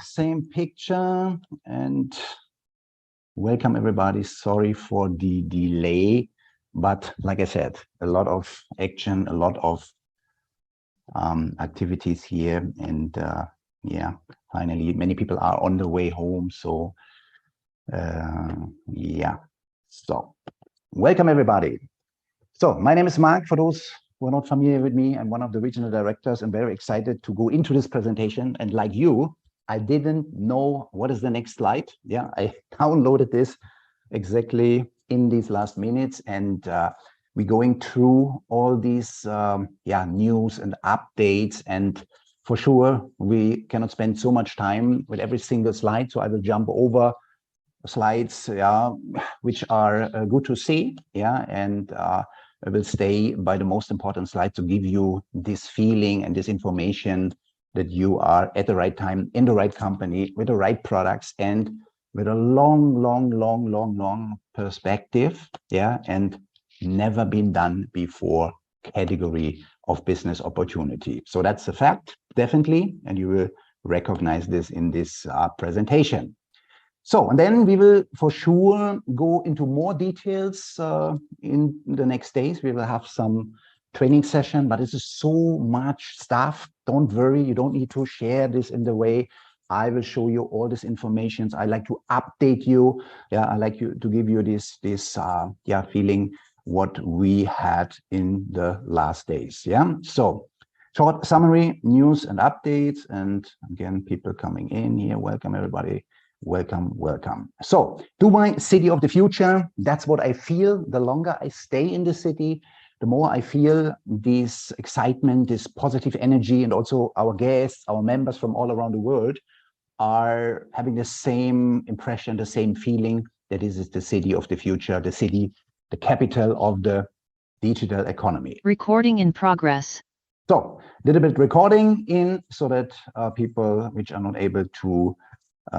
same picture, and welcome everybody. Sorry for the delay, but like I said, a lot of action, a lot of activities here, and yeah, finally many people are on the way home. So yeah, so welcome everybody. So my name is Mark. For those who are not familiar with me, I'm one of the regional directors. I'm very excited to go into this presentation, and like you, I didn't know what is the next slide. Yeah, I downloaded this exactly in these last minutes, and we're going through all these news and updates, and for sure we cannot spend so much time with every single slide, so I will jump over slides which are good to see, and I will stay by the most important slide to give you this feeling and this information that you are at the right time, in the right company, with the right products, and with a long perspective, and never been done before category of business opportunity. So that's a fact, definitely, and you will recognize this in this presentation. So, and then we will for sure go into more details in the next days. We will have some training session, but this is so much stuff. Don't worry, you don't need to share this in the way. I will show you all this information. I like to update you. I like to give you this feeling what we had in the last days. So short summary, news and updates, and again, people coming in here. Welcome everybody. Welcome. So Dubai, city of the future. That's what I feel. The longer I stay in the city, the more I feel this excitement, this positive energy, and also our guests, our members from all around the world are having the same impression, the same feeling that this is the city of the future, the city, the capital of the digital economy. Recording in progress. So a little bit recording in so that people which are not able to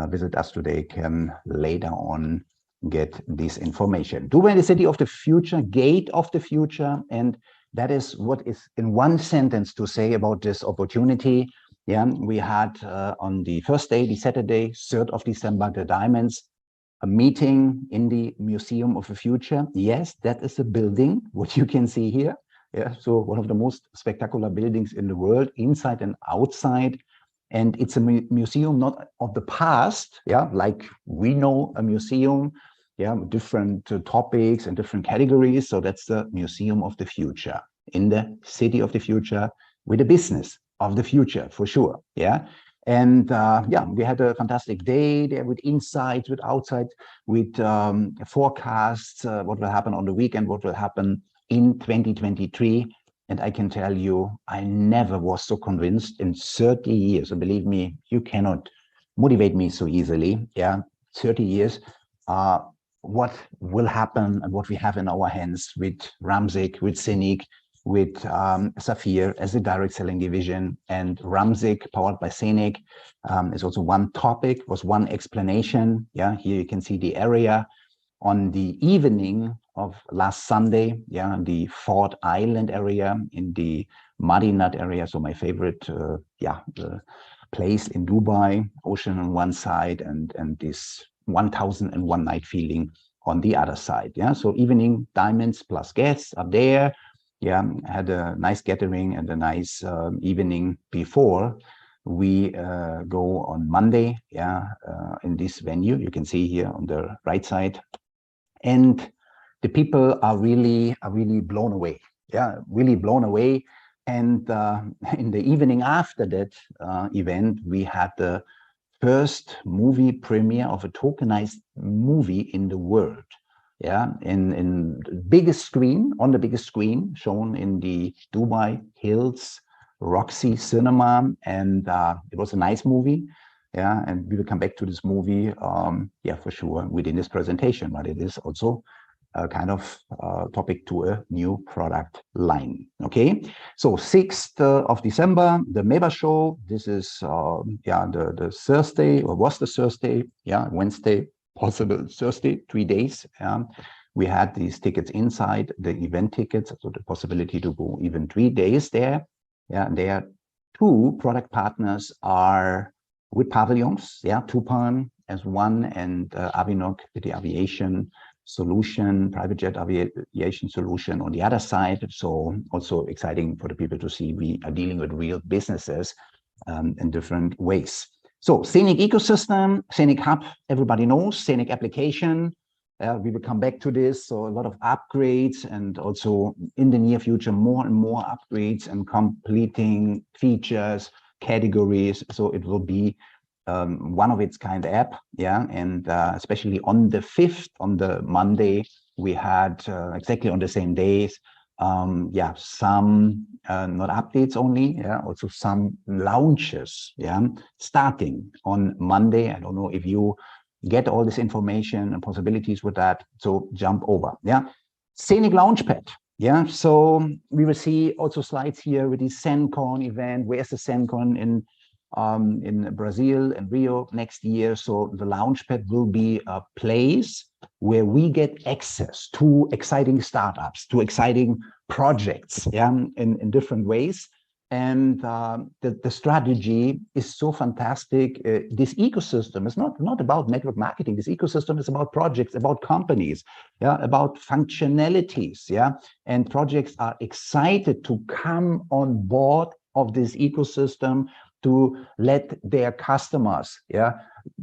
visit us today can later on get this information. Dubai, the city of the future, gate of the future, and that is what is in one sentence to say about this opportunity. We had on the first day, the Saturday, 3rd of December, the Diamonds, a meeting in the Museum of the Future. Yes, that is a building, what you can see here. So one of the most spectacular buildings in the world, inside and outside. And it's a museum not of the past, like we know a museum, different topics and different categories. So that's the Museum of the Future in the city of the future with a business of the future for sure. And we had a fantastic day there with insights, with outside, with forecasts, what will happen on the weekend, what will happen in 2023. And I can tell you, I never was so convinced in 30 years. And believe me, you cannot motivate me so easily. 30 years, what will happen and what we have in our hands with Ramzik, with Zeniq, with SAFIR as a direct selling division, and Ramzik powered by Zeniq is also one topic, was one explanation. Here you can see the area. On the evening of last Sunday, the Ford Island area in the Madinat area, so my favorite place in Dubai, ocean on one side and this 1001 night feeling on the other side. So evening Diamonds plus guests are there. Had a nice gathering and a nice evening before we go on Monday in this venue. You can see here on the right side. And the people are really blown away. Really blown away. And in the evening after that event, we had the first movie premiere of a tokenized movie in the world. In the biggest screen, on the biggest screen, shown in the Dubai Hills Roxy Cinema. And it was a nice movie. And we will come back to this movie, for sure, within this presentation, but it is also a kind of topic to a new product line. Okay, so 6th of December, the MEBA show. This is the Thursday, or was the Thursday, Wednesday, possible Thursday, 3 days. We had these tickets inside, the event tickets, so the possibility to go even 3 days there. There are 2 product partners are with pavilions, yeah, TUPAN as one, and AVINOC with the aviation solution, private jet aviation solution on the other side. So also exciting for the people to see we are dealing with real businesses in different ways. So Zeniq ecosystem, Zeniq Hub, everybody knows, Zeniq application. We will come back to this. So a lot of upgrades, and also in the near future, more and more upgrades and completing features, categories. So it will be one of its kind app, yeah. And especially on the 5th, on the Monday, we had exactly on the same days, yeah, some not updates only, yeah, also some launches, yeah, starting on Monday. I don't know if you get all this information and possibilities with that, so jump over, yeah. Zeniq Launchpad, yeah, so we will see also slides here with the ZenCon event. Where's the ZenCon in Brazil and Rio next year? So the Launchpad will be a place where we get access to exciting startups, to exciting projects, yeah, in different ways. And the strategy is so fantastic. This ecosystem is not about network marketing. This ecosystem is about projects, about companies, yeah, about functionalities, yeah. And projects are excited to come on board of this ecosystem to let their customers, yeah,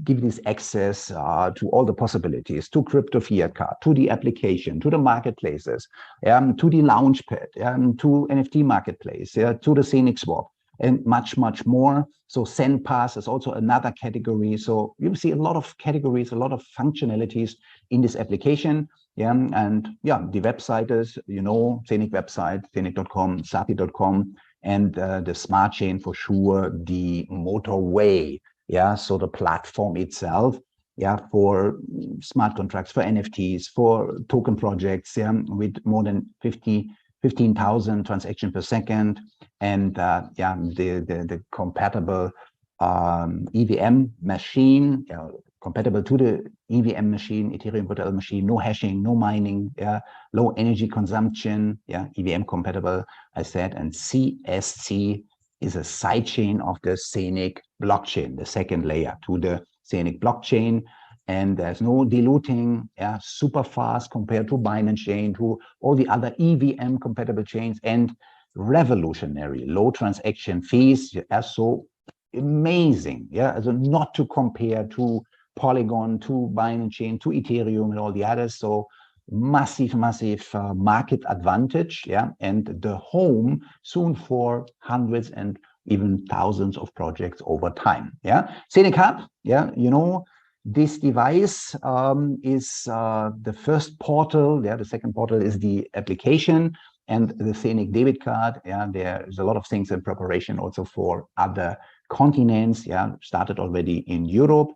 give this access to all the possibilities, to crypto fiat card, to the application, to the marketplaces, to the Launchpad, to NFT marketplace, to the Zeniq Swap, and much, much more. So ZenPass is also another category. So you see a lot of categories, a lot of functionalities in this application. Yeah, and yeah, the website is, you know, Zeniq website, zeniq.com, SAFIR.com, and the Smartchain for sure, the motorway, yeah, so the platform itself, yeah, for smart contracts, for NFTs, for token projects, yeah, with more than 15,000 transactions per second, and yeah, the compatible EVM machine, compatible to the EVM machine, Ethereum protocol machine, no hashing, no mining, yeah, low energy consumption, yeah, EVM compatible, I said, and CSC is a sidechain of the Zeniq blockchain, the second layer to the Zeniq blockchain, and there's no diluting, yeah, super fast compared to Binance Chain, to all the other EVM compatible chains, and revolutionary low transaction fees, yeah, so amazing, yeah, also not to compare to Polygon, to Binance Chain, to Ethereum and all the others. So massive market advantage, yeah, and the home soon for hundreds and even thousands of projects over time, yeah. Zeniq Hub, yeah, you know, this device is the first portal, yeah, the second portal is the application, and the Zeniq debit card, yeah, there's a lot of things in preparation also for other continents, yeah, started already in Europe,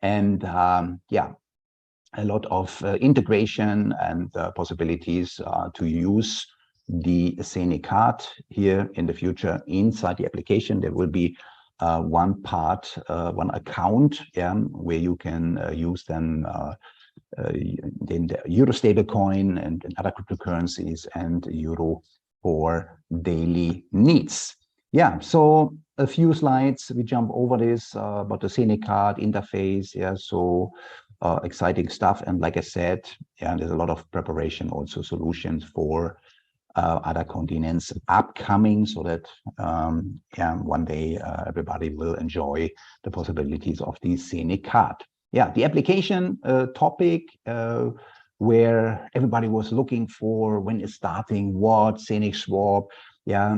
and yeah, a lot of integration and possibilities to use the Zeniq card here in the future inside the application. There will be one part, one account, yeah, where you can use them in the euro stablecoin and other cryptocurrencies, and euro for daily needs. Yeah, so a few slides, we jump over this about the Zeniq card interface. Yeah, so exciting stuff. And like I said, yeah, there's a lot of preparation, also solutions for other continents upcoming, so that yeah, one day everybody will enjoy the possibilities of the Zeniq card. Yeah, the application topic where everybody was looking for when it's starting, what Zeniq Swap, yeah,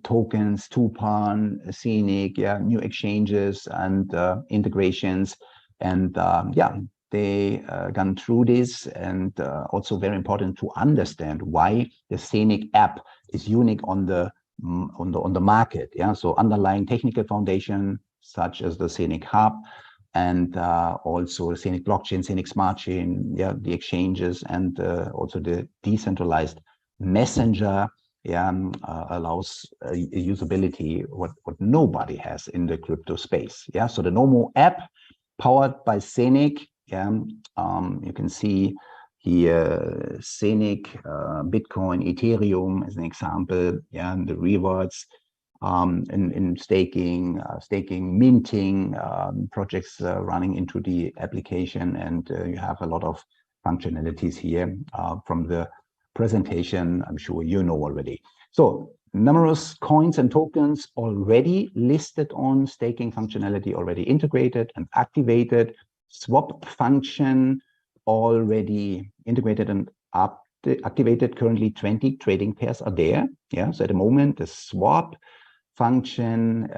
tokens, TUPAN, Zeniq, yeah, new exchanges and integrations, and yeah, they gone through this, and also very important to understand why the Zeniq app is unique on the market. Yeah, so underlying technical foundation such as the Zeniq Hub, and also the Zeniq blockchain, Zeniq Smartchain, yeah, the exchanges, and also the decentralized messenger, yeah, allows usability what nobody has in the crypto space. Yeah, so the Nomo app powered by Zeniq. Yeah, you can see here Zeniq, Bitcoin, Ethereum as an example. Yeah, and the rewards in staking, minting projects running into the application, and you have a lot of functionalities here from the presentation. I'm sure you know already. So numerous coins and tokens already listed on staking functionality, already integrated and activated. Swap function already integrated and activated. Currently 20 trading pairs are there. Yeah, so at the moment the swap function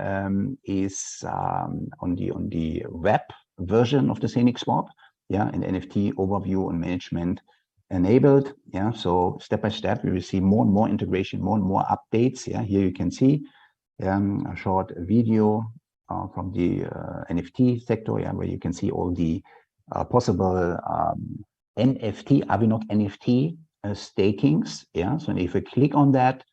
is on the web version of the Zeniq swap. Yeah, and NFT overview and management enabled. Yeah, so step by step we will see more and more integration, more and more updates. Yeah, here you can see a short video from the NFT sector, yeah, where you can see all the possible NFT, AVINOC NFT stakings. Yeah, so if you click on that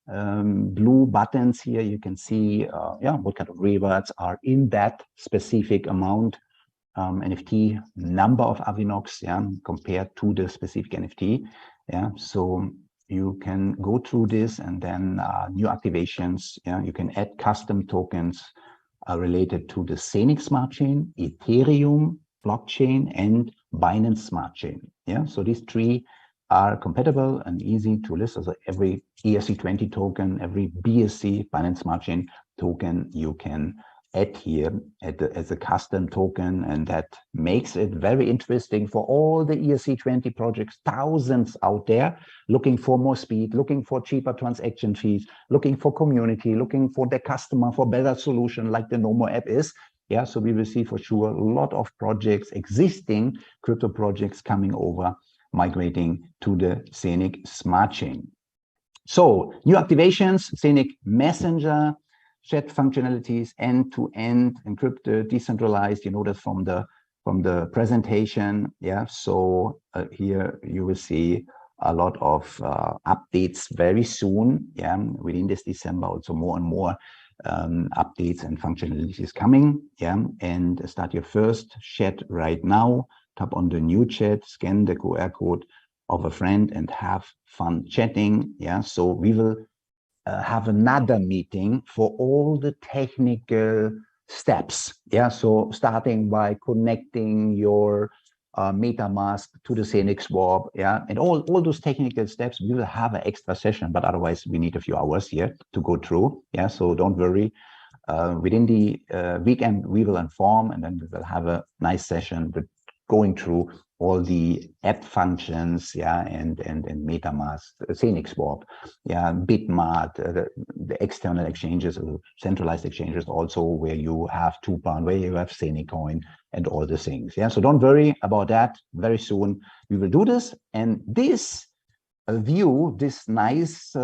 blue buttons here, you can see what kind of rewards are in that specific amount, NFT number of AVINOCs, compared to the specific NFT. Yeah, so you can go through this, and then new activations. Yeah, you can add custom tokens related to the Zeniq Smartchain, Ethereum blockchain, and Binance Smartchain. Yeah, so these three are compatible and easy to list. So every ERC20 token, every BSC Binance Smartchain token, you can add here as a custom token, and that makes it very interesting for all the ERC20 projects, thousands out there, looking for more speed, looking for cheaper transaction fees, looking for community, looking for the customer, for better solution like the Nomo app is. Yeah, so we will see for sure a lot of projects, existing crypto projects coming over, migrating to the Zeniq Smartchain. So new activations, Zeniq Messenger, chat functionalities, end-to-end encrypted, decentralized. You know that from the presentation. Yeah, so here you will see a lot of updates very soon. Yeah, within this December, also more and more updates and functionalities coming. Yeah, and start your first chat right now. Tap on the new chat, scan the QR code of a friend, and have fun chatting. Yeah, so we will have another meeting for all the technical steps. Yeah, so starting by connecting your MetaMask to the Zeniq swap. Yeah, and all those technical steps, we will have an extra session, but otherwise we need a few hours here to go through. Yeah, so don't worry. Within the weekend, we will inform, and then we will have a nice session with going through all the app functions, and MetaMask, Zeniq swap, Bitmart, the external exchanges, centralized exchanges also, where you have TUPAN, where you have Zeniq coin, and all the things. Yeah, so don't worry about that. Very soon we will do this, and this view, this nice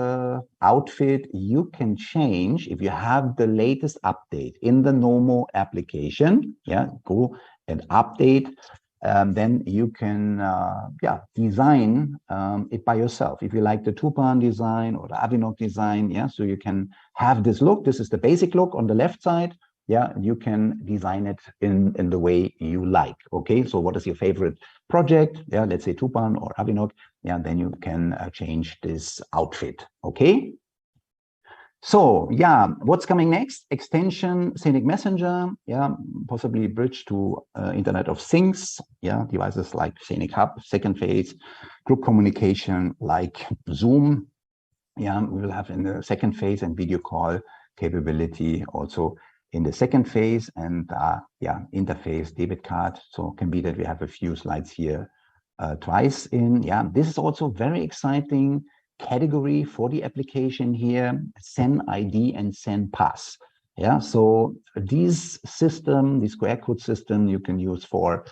outfit, you can change if you have the latest update in the Nomo application. Yeah, go and update. Then you can design it by yourself. If you like the TUPAN design or the AVINOC design, yeah, so you can have this look. This is the basic look on the left side. Yeah, you can design it in the way you like. Okay, so what is your favorite project? Yeah, let's say TUPAN or AVINOC. Yeah, then you can change this outfit. Okay. So yeah, what's coming next? Extension, Zeniq Messenger, yeah, possibly bridge to Internet of Things, yeah, devices like Zeniq Hub, second phase, group communication like Zoom, yeah, we will have in the second phase, and video call capability also in the second phase, and interface, debit card. So it can be that we have a few slides here twice in. Yeah, this is also very exciting category for the application here, Zen ID and Zen Pass. Yeah, so this system, this QR code system, you can use for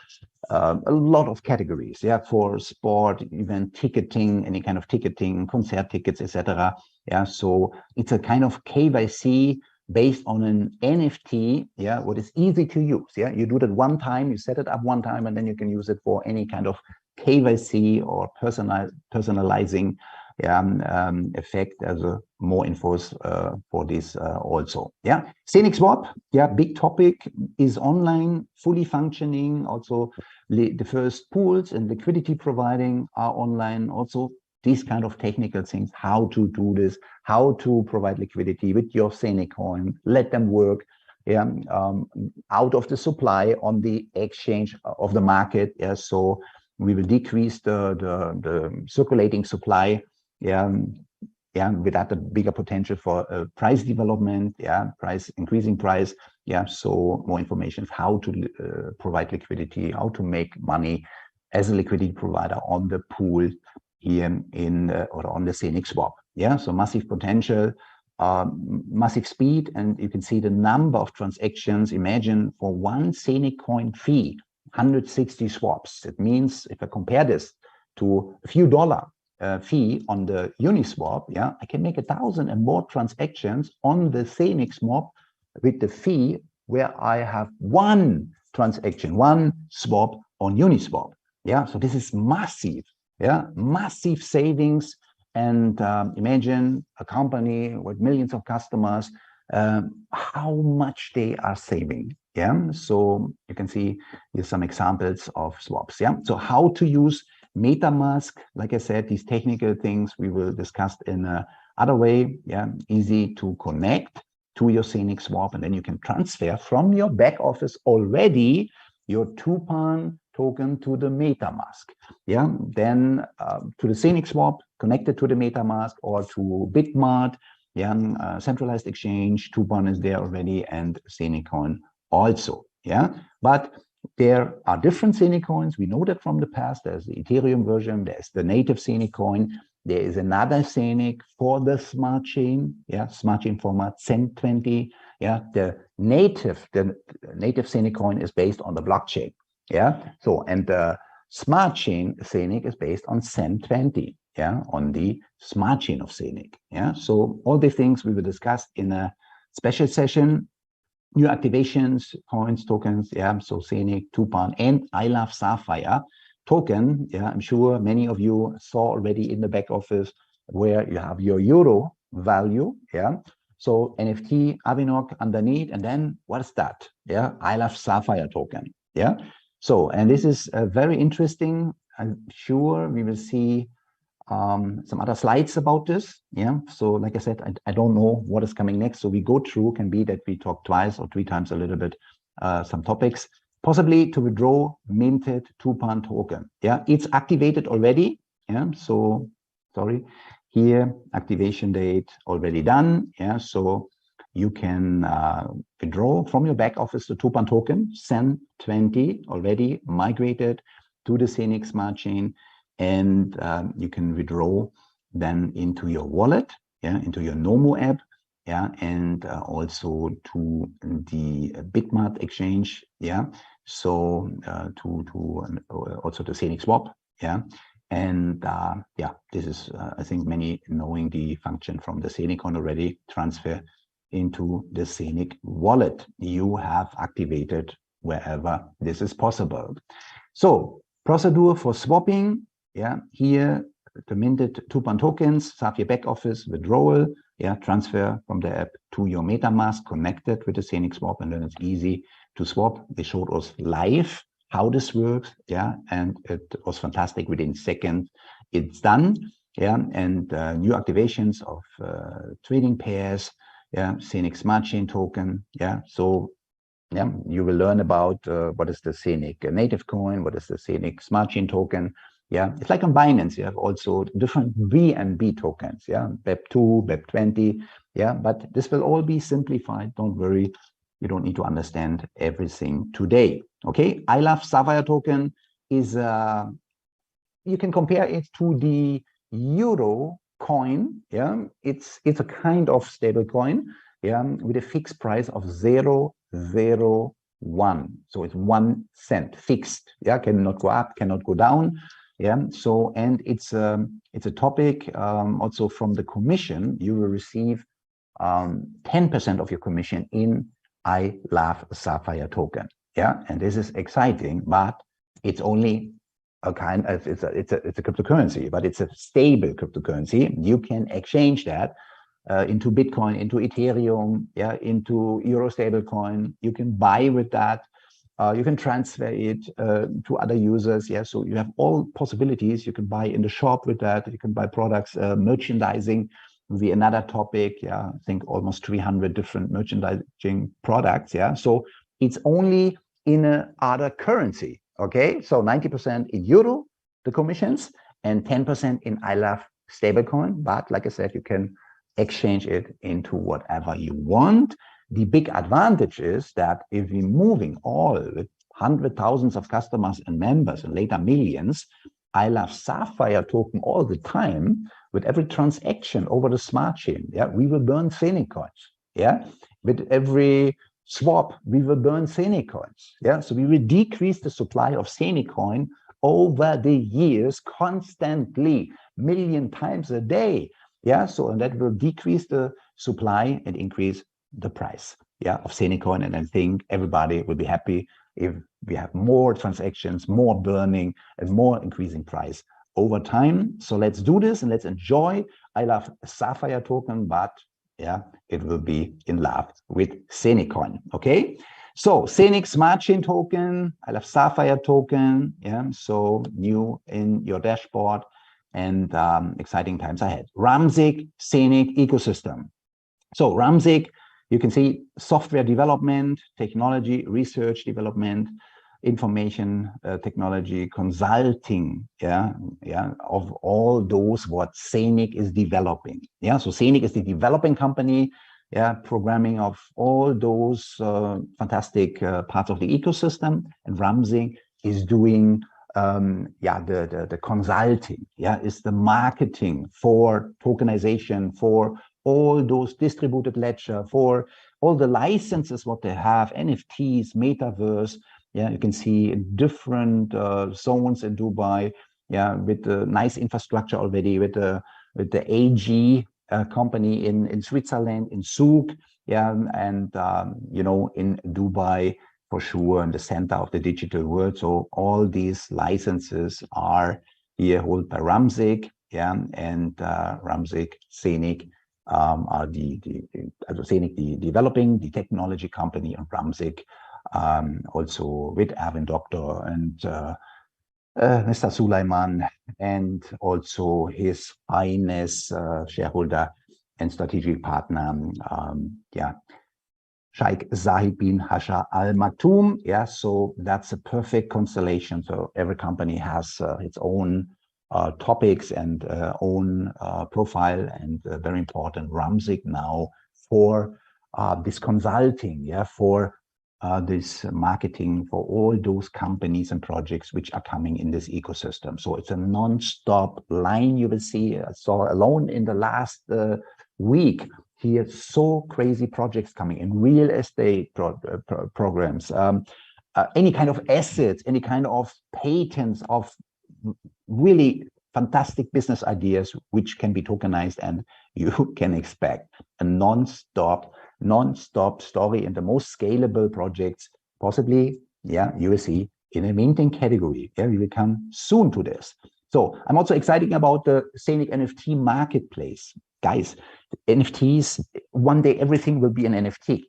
a lot of categories. Yeah, for sport, event ticketing, any kind of ticketing, concert tickets, etc. Yeah, so it's a kind of KYC based on an NFT. Yeah, what is easy to use. Yeah, you do that one time, you set it up one time, and then you can use it for any kind of KYC or personalizing effect as a more infos for this also. Yeah, Zeniq swap, yeah, big topic, is online, fully functioning. Also the first pools and liquidity providing are online. Also these kind of technical things, how to do this, how to provide liquidity with your Zeniq coin, let them work out of the supply on the exchange of the market. So we will decrease the circulating supply. Without a bigger potential for price development, increasing price. So more information how to provide liquidity, how to make money as a liquidity provider on the pool here or on the Zeniq swap. So massive potential, massive speed, and you can see the number of transactions. Imagine for one Zeniq coin fee, 160 swaps. It means if I compare this to a few dollar fee on the Uniswap, I can make 1,000 and more transactions on the Zeniq swap with the fee where I have one transaction, one swap on Uniswap. So this is massive, massive savings. And imagine a company with millions of customers, how much they are saving. So you can see here's some examples of swaps. So how to use MetaMask, like I said, these technical things we will discuss in another way. Easy to connect to your Zeniq swap, and then you can transfer from your back office already your TUPAN token to the MetaMask. Then to the Zeniq swap, connected to the MetaMask or to Bitmart, centralized exchange. TUPAN is there already, and Zeniq coin also. But there are different Zeniq coins. We know that from the past. There's the Ethereum version. There's the native Zeniq coin. There is another Zeniq for the Smartchain. Smartchain format, Cent20. The native Zeniq coin is based on the blockchain. So, and the Smartchain Zeniq is based on Cent20. On the Smartchain of Zeniq. So all these things we will discuss in a special session. New activations, coins, tokens, so Zeniq, TUPAN, and I Love SAFIR token. I'm sure many of you saw already in the back office where you have your euro value. So NFT, AVINOC underneath, and then what's that? I Love SAFIR token. So, and this is very interesting. I'm sure we will see some other slides about this. So like I said, I don't know what is coming next. So we go through, can be that we talk twice or three times a little bit, some topics, possibly to withdraw minted TUPAN token. It's activated already. So sorry, here, activation date already done. So you can withdraw from your back office the TUPAN token, Cent20 already migrated to the Zeniq Smart Chain. And you can withdraw then into your wallet, into your Nomo app, and also to the Bitmart exchange, so to also the Zeniq swap, and this is I think many knowing the function from the Zeniq coin already. Transfer into the Zeniq wallet you have activated wherever this is possible. So procedure for swapping. Here the minted TUPAN tokens, SAFIR back office, withdrawal, transfer from the app to your MetaMask connected with the Zeniq swap, and then it's easy to swap. They showed us live how this works, and it was fantastic. Within seconds, it's done, and new activations of trading pairs, Zeniq Smart Chain token, so you will learn about what is the Zeniq native coin, what is the Zeniq Smart Chain token. It's like on Binance. You have also different BNB tokens. BEP2, BEP20. But this will all be simplified. Don't worry. You don't need to understand everything today. Okay. I Love SAFIR token is, you can compare it to the Euro coin. It's a kind of stable coin. With a fixed price of 0.001. So it's 1 cent fixed. Cannot go up, cannot go down. So, and it's a topic also from the commission. You will receive 10% of your commission in I Love SAFIR token. And this is exciting, but it's only a kind of, it's a cryptocurrency, but it's a stable cryptocurrency. You can exchange that into Bitcoin, into Ethereum, into Euro stablecoin. You can buy with that You can transfer it to other users. Yeah, so you have all possibilities. You can buy in the shop with that. You can buy products. Merchandising will be another topic. Yeah, I think almost 300 different merchandising products. Yeah, so it's only in other currency. Okay, so 90% in euro, the commissions, and 10% in I love stablecoin. But like I said, you can exchange it into whatever you want. The big advantage is that if we're moving all with hundreds of thousands of customers and members and later millions, I love SAFIR token all the time with every transaction over the Smartchain. Yeah, we will burn Zeniq coins. Yeah, with every swap, we will burn Zeniq coins. Yeah, so we will decrease the supply of Zeniq coin over the years constantly, million times a day. Yeah, so and that will decrease the supply and increase the price, yeah, of Zeniq coin. And I think everybody will be happy if we have more transactions, more burning, and more increasing price over time. So let's do this and let's enjoy. I love SAFIR token, but yeah, it will be in love with Zeniq coin. Okay, so Zeniq Smartchain token, I love SAFIR token. Yeah, so new in your dashboard, and exciting times ahead. Ramzik Zeniq ecosystem. So Ramzik, you can see software development, technology, research development, information technology, consulting, of all those what Zeniq is developing. Yeah, so Zeniq is the developing company, programming of all those fantastic parts of the ecosystem, and Ramzik is doing the consulting, is the marketing for tokenization, for all those distributed ledger, for all the licenses what they have, NFTs, metaverse. Yeah, you can see different zones in Dubai. Yeah, with the nice infrastructure already, with the AG company in Switzerland, in Zug. Yeah, and in Dubai for sure, in the center of the digital world. So all these licenses are here held by Ramzik. Yeah, and Ramzik, Zeniq are Zeniq, the developing, the technology company, and Ramzik also with AVINOC and Mr. Sulaiman, and also His Highness shareholder and strategic partner, Sheikh Zahid bin Hasha Al Maktoum. Yeah, so that's a perfect constellation. So every company has its own topics and own profile, and very important, Ramzik now for this consulting, for this marketing for all those companies and projects which are coming in this ecosystem. So it's a non-stop line. You will see, I saw alone in the last week here, so crazy projects coming in, real estate programs, any kind of assets, any kind of patents of really fantastic business ideas which can be tokenized, and you can expect a non-stop story and the most scalable projects possibly, you will see in a minting category. We will come soon to this. So I'm also excited about the Zeniq NFT marketplace. Guys, NFTs, one day everything will be an NFT.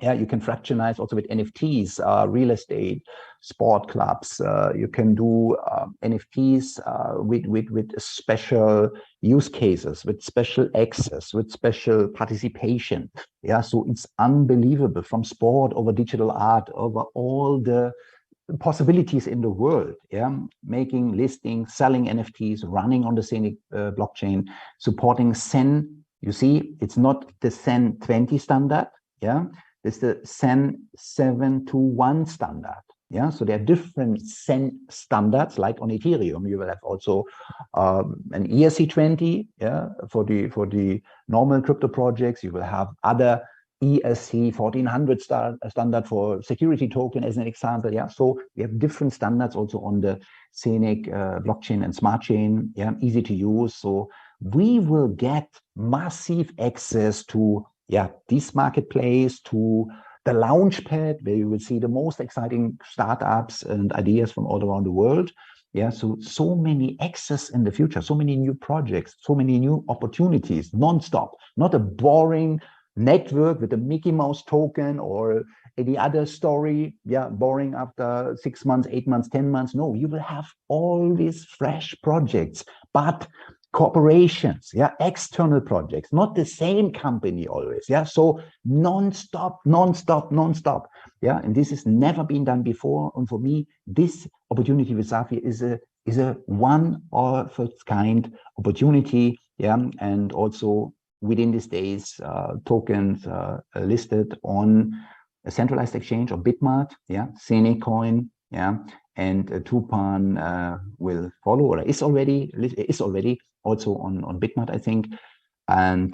You can fractionize also with NFTs, real estate, sport clubs. You can do NFTs with special use cases, with special access, with special participation. So it's unbelievable, from sport over digital art, over all the possibilities in the world. Making, listing, selling NFTs, running on the Zeniq blockchain, supporting SEN. You see, it's not the SEN 20 standard. It's the SEN 721 standard. So there are different SEN standards, like on Ethereum. You will have also an ERC20, for the normal crypto projects. You will have other ERC 1400 standard for security token, as an example. So we have different standards also on the Zeniq blockchain and Smartchain. Easy to use. So we will get massive access to this marketplace, to the launchpad, where you will see the most exciting startups and ideas from all around the world. So many access in the future, so many new projects, so many new opportunities, non-stop. Not a boring network with a Mickey Mouse token or any other story, boring after 6 months, 8 months, 10 months. No, you will have all these fresh projects, but corporations, external projects, not the same company always, so non-stop, and this has never been done before. And for me, this opportunity with SAFIR is a one of its kind opportunity, and also within these days, tokens listed on a centralized exchange or Bitmart, Zeniq coin, and TUPAN will follow, or is already also on Bitmart, I think. And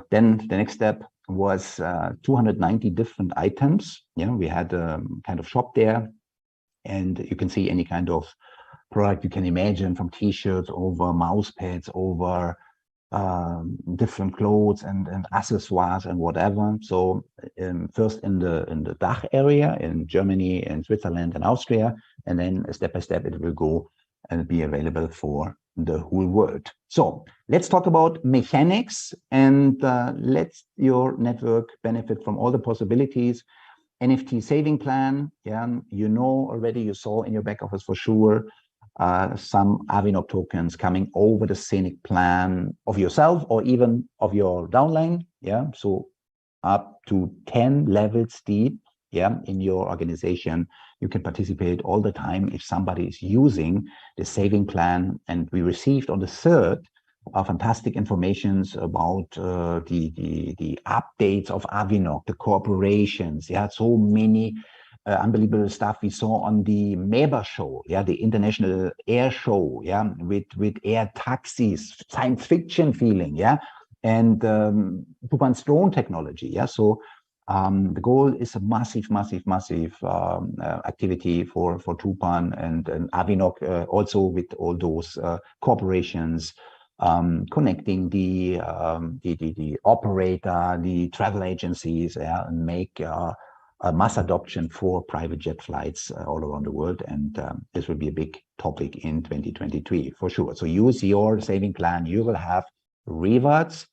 then the next step was 290 different items. We had a kind of shop there, and you can see any kind of product you can imagine, from t-shirts over mouse pads over different clothes and accessoires and whatever. So first in the DACH area in Germany and Switzerland and Austria, and then step by step it will go and be available for the whole world. So let's talk about mechanics and let your network benefit from all the possibilities. NFT saving plan, you know already, you saw in your back office for sure, some AVINOC tokens coming over the Zeniq plan of yourself or even of your downline, so up to 10 levels deep, in your organization. You can participate all the time if somebody is using the saving plan. And we received on the 3rd fantastic informations about the updates of AVINOC, the corporations, so many unbelievable stuff we saw on the MEBA show, the International Air Show, with air taxis, science fiction feeling, and TUPAN's drone technology, so the goal is a massive activity for TUPAN and AVINOC, also with all those corporations, connecting the operator, the travel agencies, and make a mass adoption for private jet flights all around the world. And this will be a big topic in 2023 for sure. So use your saving plan. You will have rewards,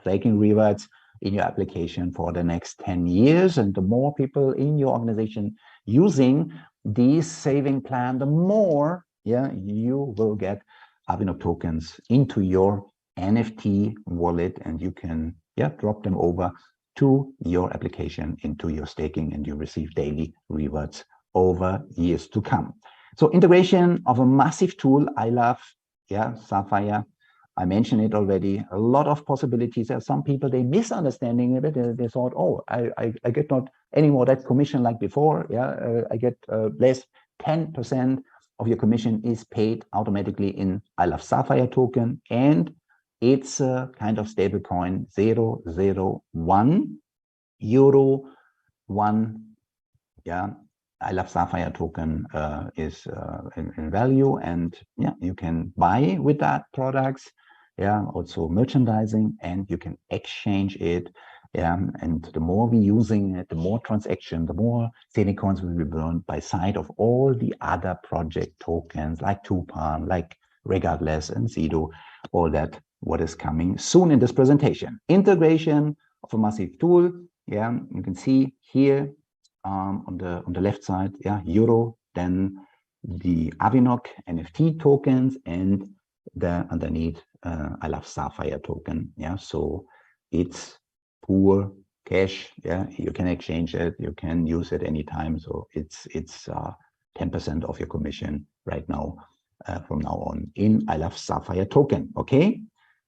flaking rewards in your application for the next 10 years. And the more people in your organization using this saving plan, the more you will get AVINOC tokens into your NFT wallet, and you can drop them over to your application into your staking, and you receive daily rewards over years to come. So integration of a massive tool. I love SAFIR. I mentioned it already. A lot of possibilities. There are some people, they misunderstanding it. They thought, oh, I get not anymore that commission like before. I get less. 10% of your commission is paid automatically in I Love SAFIR token, and it's a kind of stable coin, 001 euro 1. I Love SAFIR token is in value, and you can buy with that products, also merchandising, and you can exchange it. And the more we using it, the more transaction, the more Zeniq coins will be burned by side of all the other project tokens like TUPAN, like Regardless and Zido, all that what is coming soon in this presentation. Integration of a massive tool. You can see here on the left side, euro, then the AVINOC NFT tokens, and the underneath I Love SAFIR token. So it's pure cash. You can exchange it, you can use it anytime. So it's 10% of your commission right now from now on in I Love SAFIR token. Okay,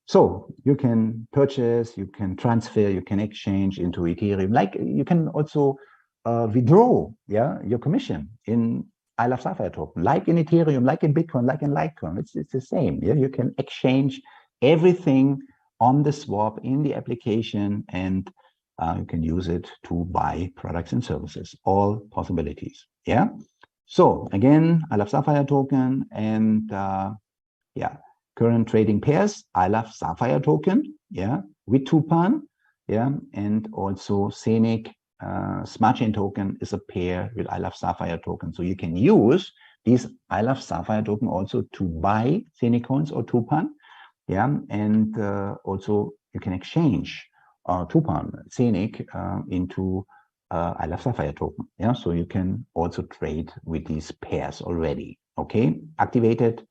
so you can purchase, you can transfer, you can exchange into Ethereum. Like you can also withdraw your commission in I Love SAFIR token, like in Ethereum, like in Bitcoin, like in Litecoin. It's the same. You can exchange everything on the swap in the application, and you can use it to buy products and services. All possibilities. So again, I Love SAFIR token, and current trading pairs, I Love SAFIR token, with TUPAN, and also Zeniq Smartchain token is a pair with I Love SAFIR token. So you can use this I Love SAFIR token also to buy Zeniq coins or TUPAN, and also you can exchange TUPAN Zeniq into I love SAFIR token. Yeah, so you can also trade with these pairs already. Okay, activated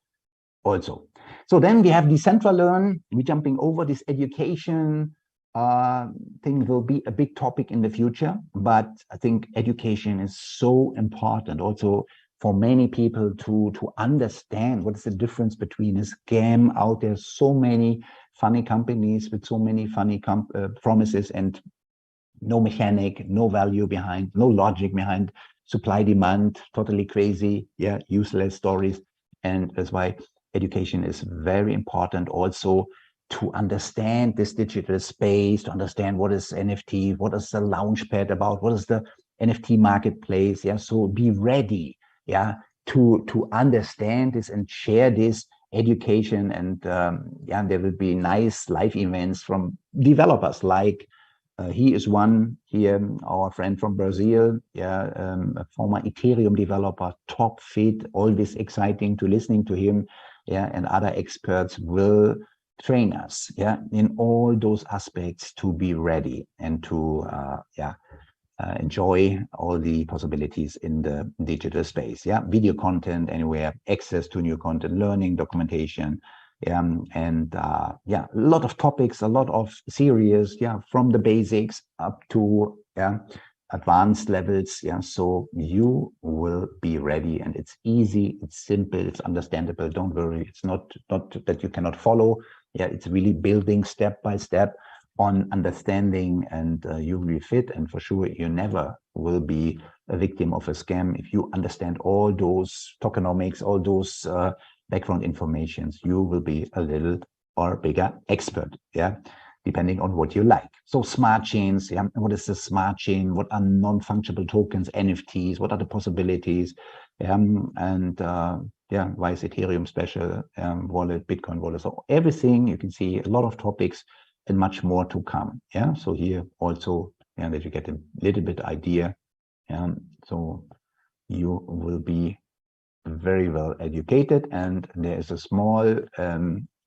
also. So then we have Decentralearn. We're jumping over this education thing will be a big topic in the future, but I think education is so important also for many people to understand what is the difference between a scam out there, so many funny companies with so many funny promises and no mechanic, no value behind, no logic behind, supply demand, totally crazy, yeah, useless stories. And that's why education is very important also to understand this digital space, to understand what is NFT, what is the Launchpad about, what is the NFT marketplace. Yeah, so be ready, yeah, to understand this and share this education. And yeah, there will be nice live events from developers like he is one here, our friend from Brazil, yeah, a former Ethereum developer, top fit, always exciting to listening to him, yeah, and other experts will train us, yeah, in all those aspects to be ready and to, enjoy all the possibilities in the digital space, yeah, video content anywhere, access to new content, learning, documentation, and yeah, a lot of topics, a lot of series, yeah, from the basics up to advanced levels, yeah. So you will be ready, and it's easy, it's simple, it's understandable. Don't worry, it's not that you cannot follow. Yeah, it's really building step by step on understanding, and you will fit. And for sure, you never will be a victim of a scam if you understand all those tokenomics, all those background informations. You will be a little or bigger expert, yeah, depending on what you like. So smart chains, yeah, what is the smart chain? What are non-fungible tokens, NFTs? What are the possibilities? And yeah, why is Ethereum special? Wallet, Bitcoin wallet, so everything. You can see a lot of topics and much more to come. Yeah, so here also, yeah, that you get a little bit idea. So you will be very well educated, and there is a small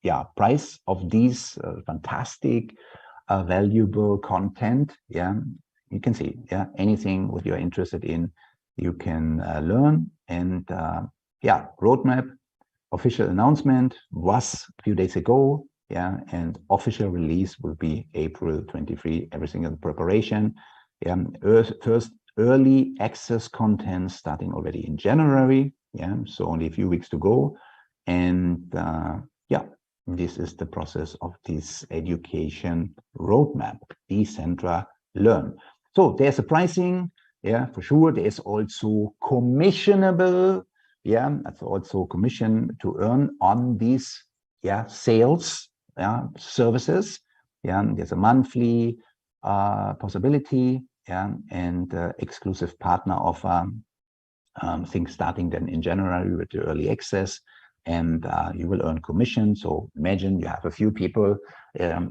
yeah, price of these fantastic valuable content. Yeah, you can see, yeah, anything what you're interested in, you can learn. And yeah, roadmap, official announcement was a few days ago, yeah, and official release will be April 23. Everything in preparation. First early access content starting already in January. Yeah, so only a few weeks to go. And yeah, this is the process of this education roadmap, Decentralearn. So there's a pricing, yeah, for sure. There's also commissionable, yeah, that's also commission to earn on these, yeah, sales, yeah, services. Yeah, there's a monthly possibility, yeah, and exclusive partner offer. Things starting then in January with the early access, and you will earn commission. So imagine you have a few people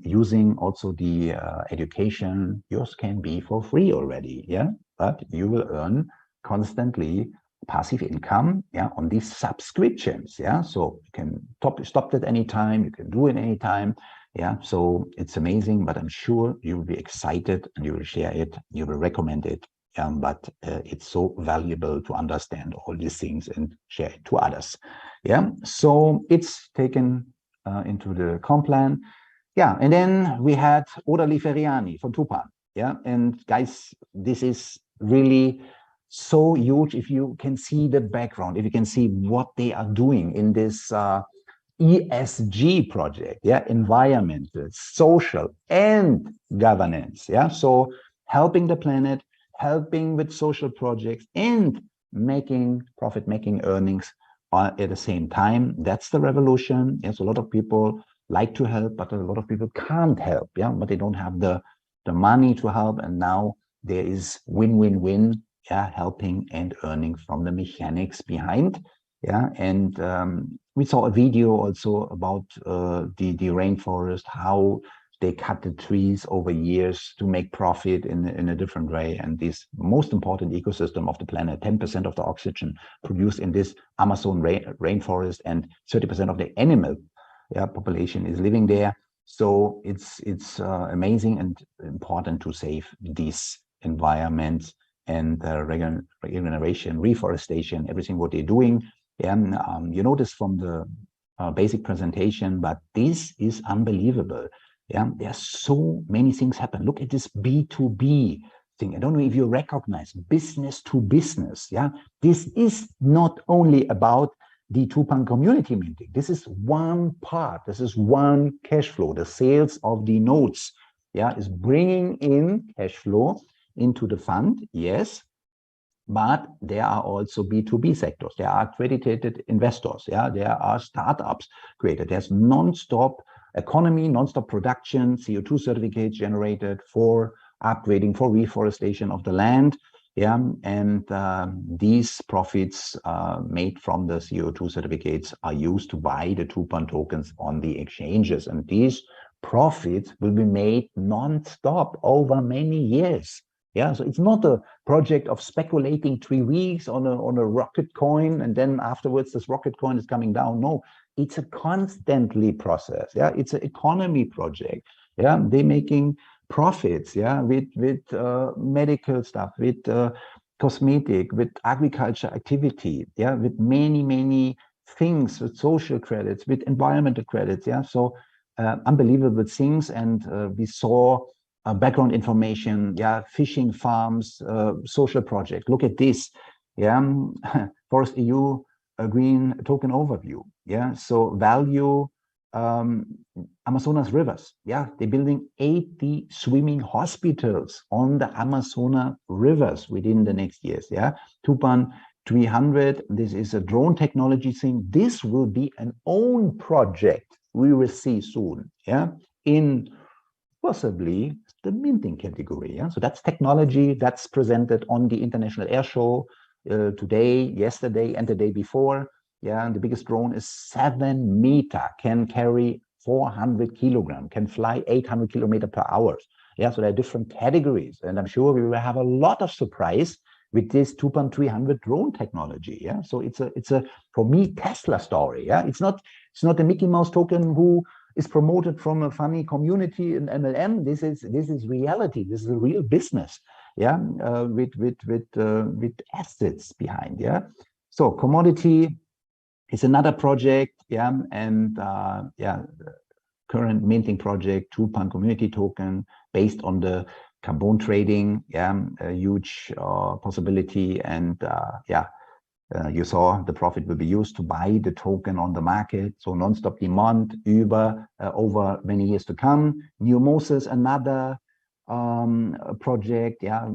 using also the education. Yours can be for free already, yeah, but you will earn constantly passive income, yeah, on these subscriptions, yeah. So you can stop at any time, you can do it anytime, yeah. So it's amazing, but I'm sure you will be excited and you will share it, you will recommend it. But it's so valuable to understand all these things and share it to others. Yeah, so it's taken into the comp plan. Yeah, and then we had Oda Liferiani from TUPAN. Yeah, and guys, this is really so huge. If you can see the background, if you can see what they are doing in this ESG project, yeah, environmental, social, and governance. Yeah, so helping the planet, helping with social projects, and making profit, making earnings at the same time. That's the revolution. Yes, a lot of people like to help, but a lot of people can't help. Yeah, but they don't have the money to help. And now there is win-win-win. Yeah, helping and earning from the mechanics behind. Yeah, and we saw a video also about the rainforest, how they cut the trees over years to make profit in a different way. And this most important ecosystem of the planet, 10% of the oxygen produced in this Amazon rainforest, and 30% of the animal population is living there. So it's amazing and important to save these environments and regeneration, reforestation, everything what they're doing. And you notice from the basic presentation, but this is unbelievable. Yeah, there's so many things happen. Look at this B2B thing. I don't know if you recognize business to business. Yeah, this is not only about the TUPAN community minting. This is one part. This is one cash flow. The sales of the notes, yeah, is bringing in cash flow into the fund. Yes, but there are also B2B sectors. There are accredited investors. Yeah, there are startups created. There's non-stop economy, non-stop production, CO2 certificates generated for upgrading, for reforestation of the land. Yeah, and these profits made from the CO2 certificates are used to buy the TUPAN tokens on the exchanges. And these profits will be made non-stop over many years. Yeah, so it's not a project of speculating 3 weeks on a rocket coin, and then afterwards this rocket coin is coming down. No, it's a constantly process. Yeah, it's an economy project. Yeah, they're making profits. Yeah, with medical stuff, with cosmetic, with agriculture activity. Yeah, with many things, with social credits, with environmental credits. Yeah, so unbelievable things, and we saw. Background information, yeah, fishing farms, social project. Look at this, yeah, Forest EU green token overview, yeah. So value Amazonas rivers, yeah. They're building 80 swimming hospitals on the Amazonas rivers within the next years, yeah. TUPAN 300. This is a drone technology thing. This will be an own project we will see soon, yeah, in possibly the minting category. Yeah? So that's technology that's presented on the International Air Show today, yesterday, and the day before. Yeah, and the biggest drone is 7 meters, can carry 400 kilograms, can fly 800 kilometers per hour. Yeah, so there are different categories, and I'm sure we will have a lot of surprise with this TUPAN 300 drone technology. Yeah, so it's a for me Tesla story. Yeah, it's not a Mickey Mouse token who is promoted from a funny community in MLM. This is reality. This is a real business. Yeah, with assets behind. Yeah, so commodity is another project. Yeah, and yeah, current minting project, TUPAN community token based on the carbon trading. Yeah, a huge possibility, and yeah. You saw the profit will be used to buy the token on the market. So non-stop demand over many years to come. Neomosis, another project, yeah,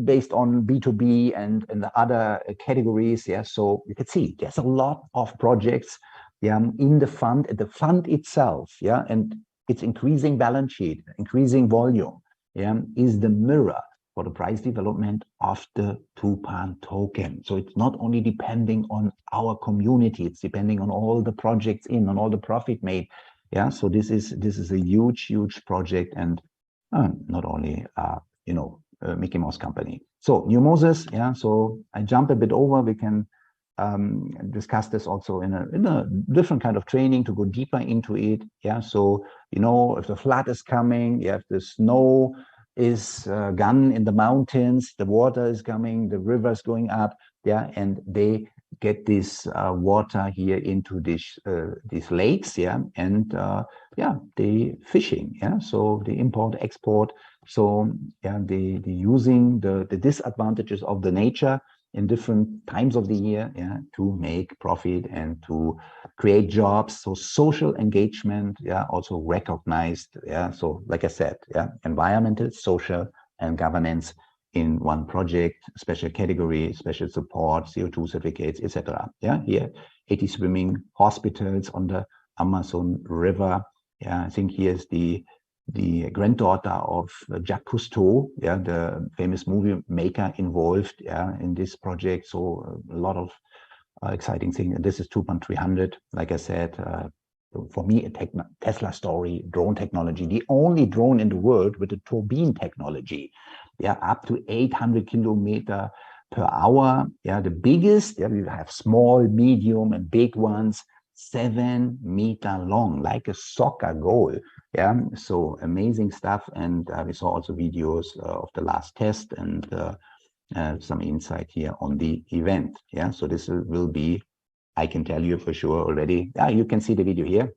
based on B2B and the other categories. Yeah, so you can see there's a lot of projects, yeah, in the fund itself. Yeah, and it's increasing balance sheet, increasing volume. Yeah, is the mirror for the price development of the TUPAN token. So it's not only depending on our community, it's depending on all the projects on all the profit made. Yeah, so this is a huge project, and not only Mickey Mouse company. So Neomosis, yeah. So I jump a bit over. We can discuss this also in a different kind of training to go deeper into it. Yeah. So if the flood is coming, if the snow is gone in the mountains, the water is coming, the river is going up, yeah, and they get this water here into these lakes, yeah, and yeah, they fishing, yeah, so they import, export, so yeah, they using the disadvantages of the nature in different times of the year, yeah, to make profit and to create jobs. So social engagement, yeah, also recognized, yeah. So like I said, yeah, environmental, social, and governance in one project, special category, special support, CO2 certificates, etc. Yeah, here 80 swimming hospitals on the Amazon River. Yeah, I think here's the granddaughter of Jacques Cousteau, yeah, the famous movie maker involved, yeah, in this project. So a lot of exciting things. And this is TUPAN 300. Like I said, for me, a Tesla story, drone technology, the only drone in the world with the turbine technology, yeah, up to 800 kilometers per hour. Yeah, the biggest, yeah, we have small, medium, and big ones, 7 meters long, like a soccer goal. Yeah, so amazing stuff. And we saw also videos of the last test, and some insight here on the event. Yeah, so this will be, I can tell you for sure already. Yeah, you can see the video here.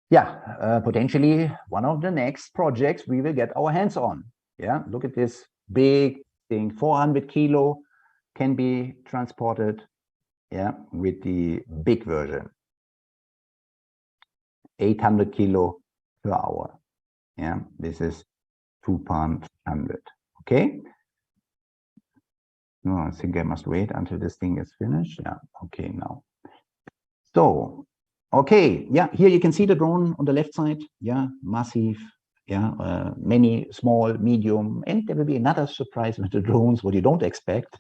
Yeah, potentially one of the next projects we will get our hands on. Yeah, look at this big thing, 400 kilo can be transported. Yeah, with the big version, 800 kilo per hour. Yeah, this is TUPAN 100. Okay. No, I think I must wait until this thing is finished. Yeah. Okay. Now. So, okay. Yeah. Here you can see the drone on the left side. Yeah. Massive. Yeah. Many small, medium, and there will be another surprise with the drones, what you don't expect.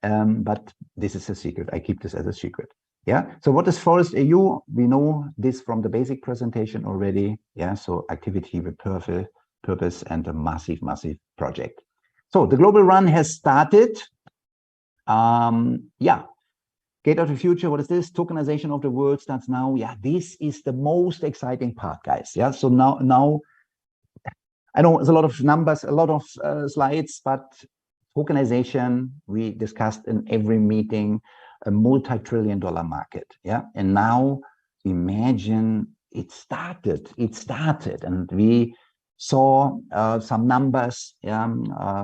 But this is a secret. I keep this as a secret. Yeah. So what is Forest AU? We know this from the basic presentation already. Yeah. So activity with purpose and a massive, massive project. So the global run has started. Yeah. Gate of the future. What is this? Tokenization of the world starts now. Yeah. This is the most exciting part, guys. Yeah. So now I know there's a lot of numbers, a lot of slides, but tokenization, we discussed in every meeting, a multi-trillion-dollar market. Yeah. And now imagine it started, and we saw some numbers, yeah,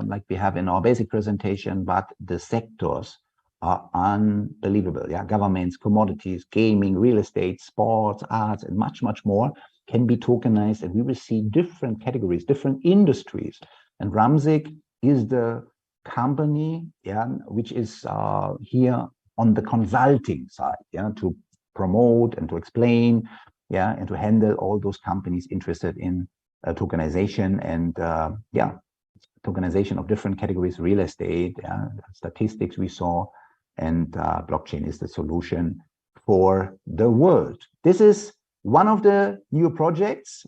like we have in our basic presentation, but the sectors are unbelievable. Yeah. Governments, commodities, gaming, real estate, sports, arts, and much, much more can be tokenized, and we will see different categories, different industries. And Zeniq is the company, yeah, which is here on the consulting side, yeah, to promote and to explain, yeah, and to handle all those companies interested in tokenization and yeah, tokenization of different categories, real estate, yeah, statistics we saw, and blockchain is the solution for the world. This is one of the new projects.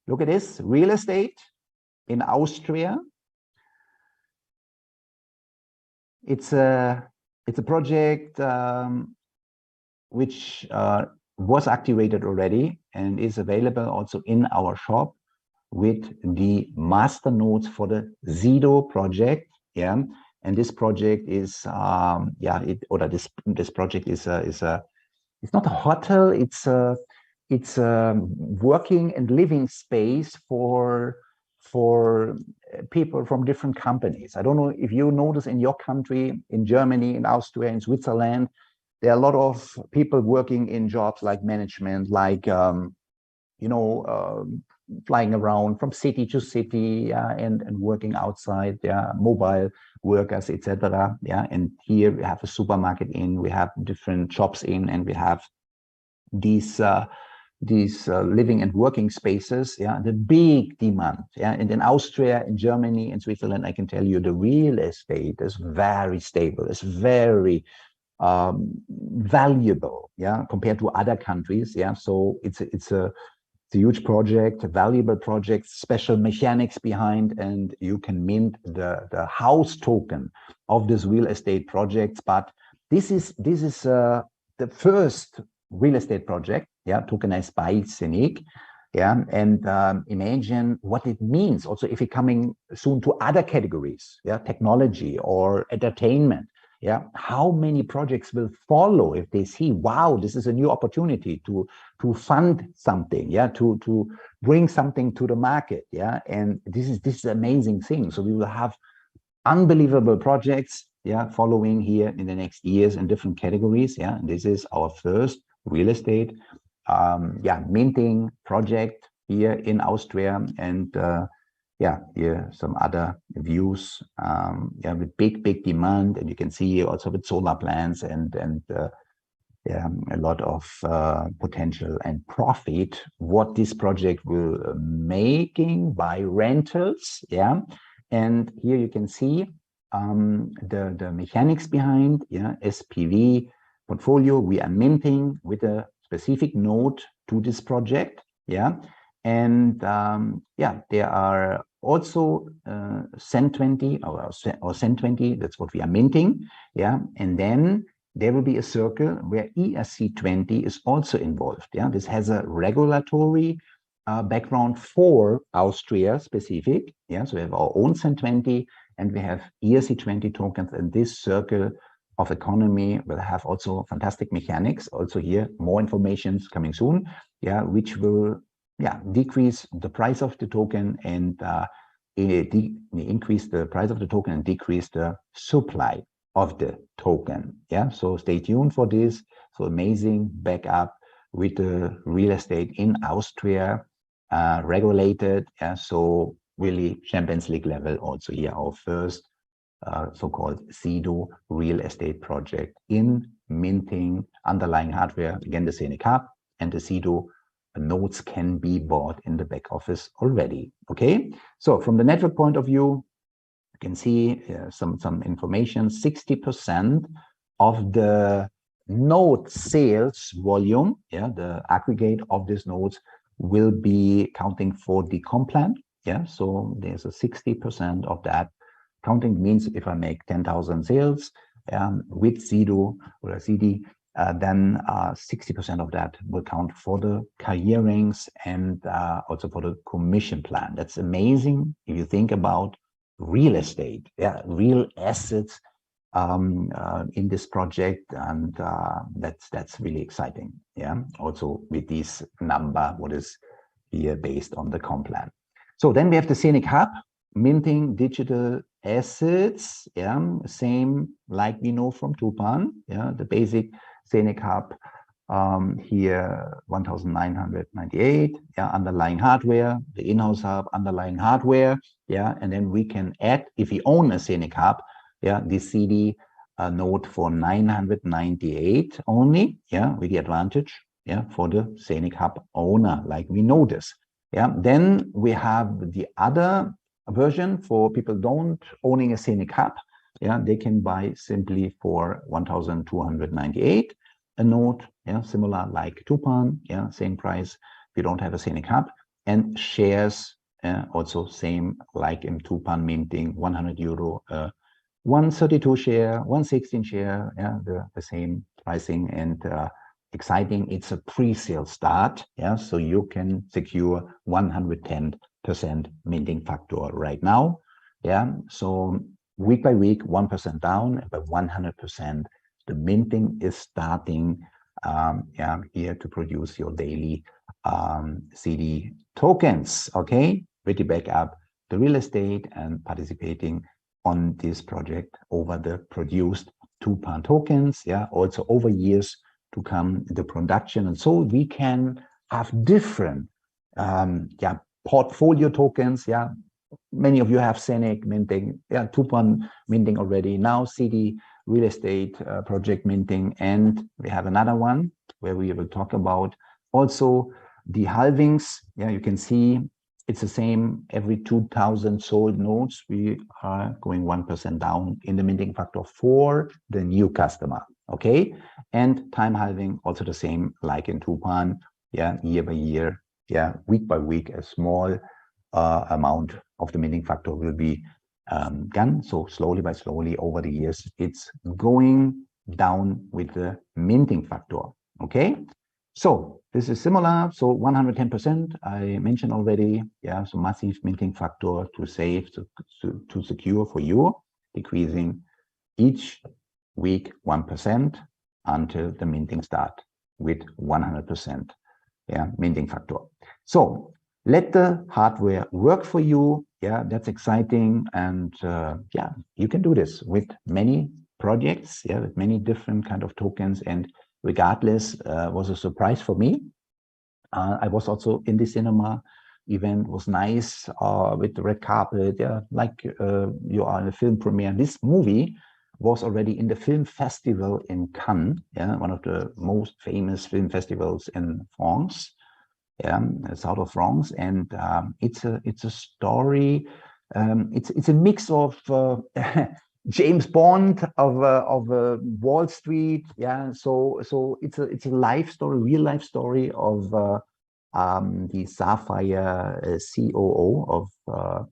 Look at this, real estate in Austria. It's a project which was activated already and is available also in our shop with the master nodes for the Zido project. Yeah, and this project is yeah, this project is it's not a hotel. It's a working and living space for people from different companies. I don't know if you notice in your country, in Germany, in Austria, in Switzerland, there are a lot of people working in jobs like management, like you know, flying around from city to city, and working outside, yeah, mobile workers, etc. Yeah, and here we have a supermarket in, we have different shops in, and we have these living and working spaces. Yeah, the big demand. Yeah, and in Austria, in Germany, in Switzerland, I can tell you the real estate is very stable. It's very valuable. Yeah, compared to other countries. Yeah, so it's a huge project, a valuable project, special mechanics behind, and you can mint the house token of this real estate project. But this is the first real estate project, yeah, tokenized by Zeniq. Yeah, and imagine what it means also if it's coming soon to other categories, yeah, technology or entertainment. Yeah, how many projects will follow if they see, wow, this is a new opportunity to fund something, yeah, to bring something to the market, yeah, and this is an amazing thing. So we will have unbelievable projects, yeah, following here in the next years in different categories, yeah. And this is our first real estate, yeah, minting project here in Austria, and yeah, here some other views, yeah, with big demand, and you can see also with solar plants and yeah, a lot of potential and profit what this project will making by rentals. Yeah, and here you can see the mechanics behind, yeah, SPV portfolio we are minting with a specific node to this project. Yeah, and yeah, there are also CEN20 or CEN20, that's what we are minting. Yeah, and then there will be a circle where ERC20 is also involved. Yeah, this has a regulatory background for Austria specific. Yeah, so we have our own CEN20, and we have ERC20 tokens, and this circle of economy will have also fantastic mechanics. Also here, more information is coming soon, yeah, which will decrease the price of the token and increase the price of the token and decrease the supply of the token. Yeah, so stay tuned for this. So amazing backup with the real estate in Austria, regulated. Yeah, so really Champions League level. Also here, our first so-called CEDO real estate project in minting underlying hardware. Again, the Zeniq Hub and the CEDO nodes can be bought in the back office already. Okay, so from the network point of view, you can see some information. 60% of the node sales volume, yeah, the aggregate of these nodes will be counting for the comp plan. Yeah, so there's a 60% of that. Counting means if I make 10,000 sales with CEDO or a CD, then 60% of that will count for the carrierings and also for the commission plan. That's amazing if you think about real estate, yeah, real assets in this project, and that's really exciting. Yeah, also with this number, what is here based on the comp plan. So then we have the Zeniq Hub, minting digital assets, yeah, same like we know from TUPAN, yeah, the basic Zeniq Hub here 1998, yeah, underlying hardware, the in-house hub, underlying hardware, yeah, and then we can add, if we own a Zeniq Hub, yeah, the CD node for 998 only, yeah, with the advantage, yeah, for the Zeniq Hub owner, like we know this, yeah. Then we have the other version for people don't owning a Zeniq Hub, yeah, they can buy simply for 1,298 a node, yeah, similar like TUPAN, yeah, same price. We don't have a Zeniq Hub, and shares also same like in TUPAN minting 100 euro, 132 share, 116 share, yeah, the same pricing and exciting. It's a pre-sale start, yeah, so you can secure 110% minting factor right now, yeah. So week by week, 1% down, but 100%. The minting is starting yeah, here to produce your daily CD tokens, okay, with the backup, the real estate, and participating on this project over the produced TUPAN tokens, yeah, also over years to come, the production. And so we can have different yeah, portfolio tokens, yeah. Many of you have Zeniq minting, yeah, TUPAN minting already, now CD real estate project minting, and we have another one where we will talk about also the halvings. Yeah, you can see it's the same. Every 2,000 sold nodes, we are going 1% down in the minting factor for the new customer. Okay, and time halving also the same like in TUPAN. Yeah, year by year, yeah, week by week, a small amount of the minting factor will be gone. So slowly by slowly over the years, it's going down with the minting factor. Okay, so this is similar. So 110%, I mentioned already. Yeah, so massive minting factor to save, to secure for you, decreasing each week 1% until the minting start with 100%, yeah, minting factor. So let the hardware work for you. Yeah, that's exciting. And yeah, you can do this with many projects, yeah, with many different kind of tokens. And regardless, was a surprise for me. I was also in the cinema event, was nice with the red carpet, yeah, like you are in a film premiere. This movie was already in the film festival in Cannes, yeah, one of the most famous film festivals in France, yeah, south of France, and it's a story. It's a mix of James Bond, of Wall Street, yeah. So it's a life story, real life story of the SAFIR COO of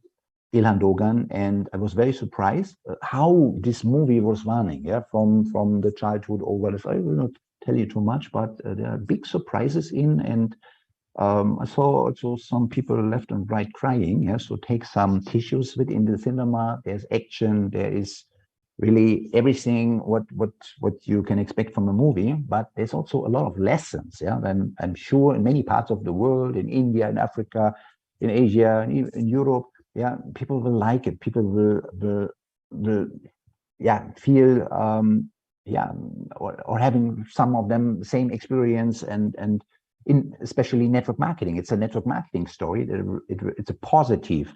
Ilhan Dogan, and I was very surprised how this movie was running. Yeah, from the childhood over. I will not tell you too much, but there are big surprises in, and I saw also some people left and right crying. Yeah, so take some tissues within the cinema. There's action. There is really everything what you can expect from a movie. But there's also a lot of lessons. Yeah, and I'm sure in many parts of the world, in India, in Africa, in Asia, in Europe, yeah, people will like it. People will yeah feel yeah or having some of them same experience and in especially network marketing. It's a network marketing story. It's a positive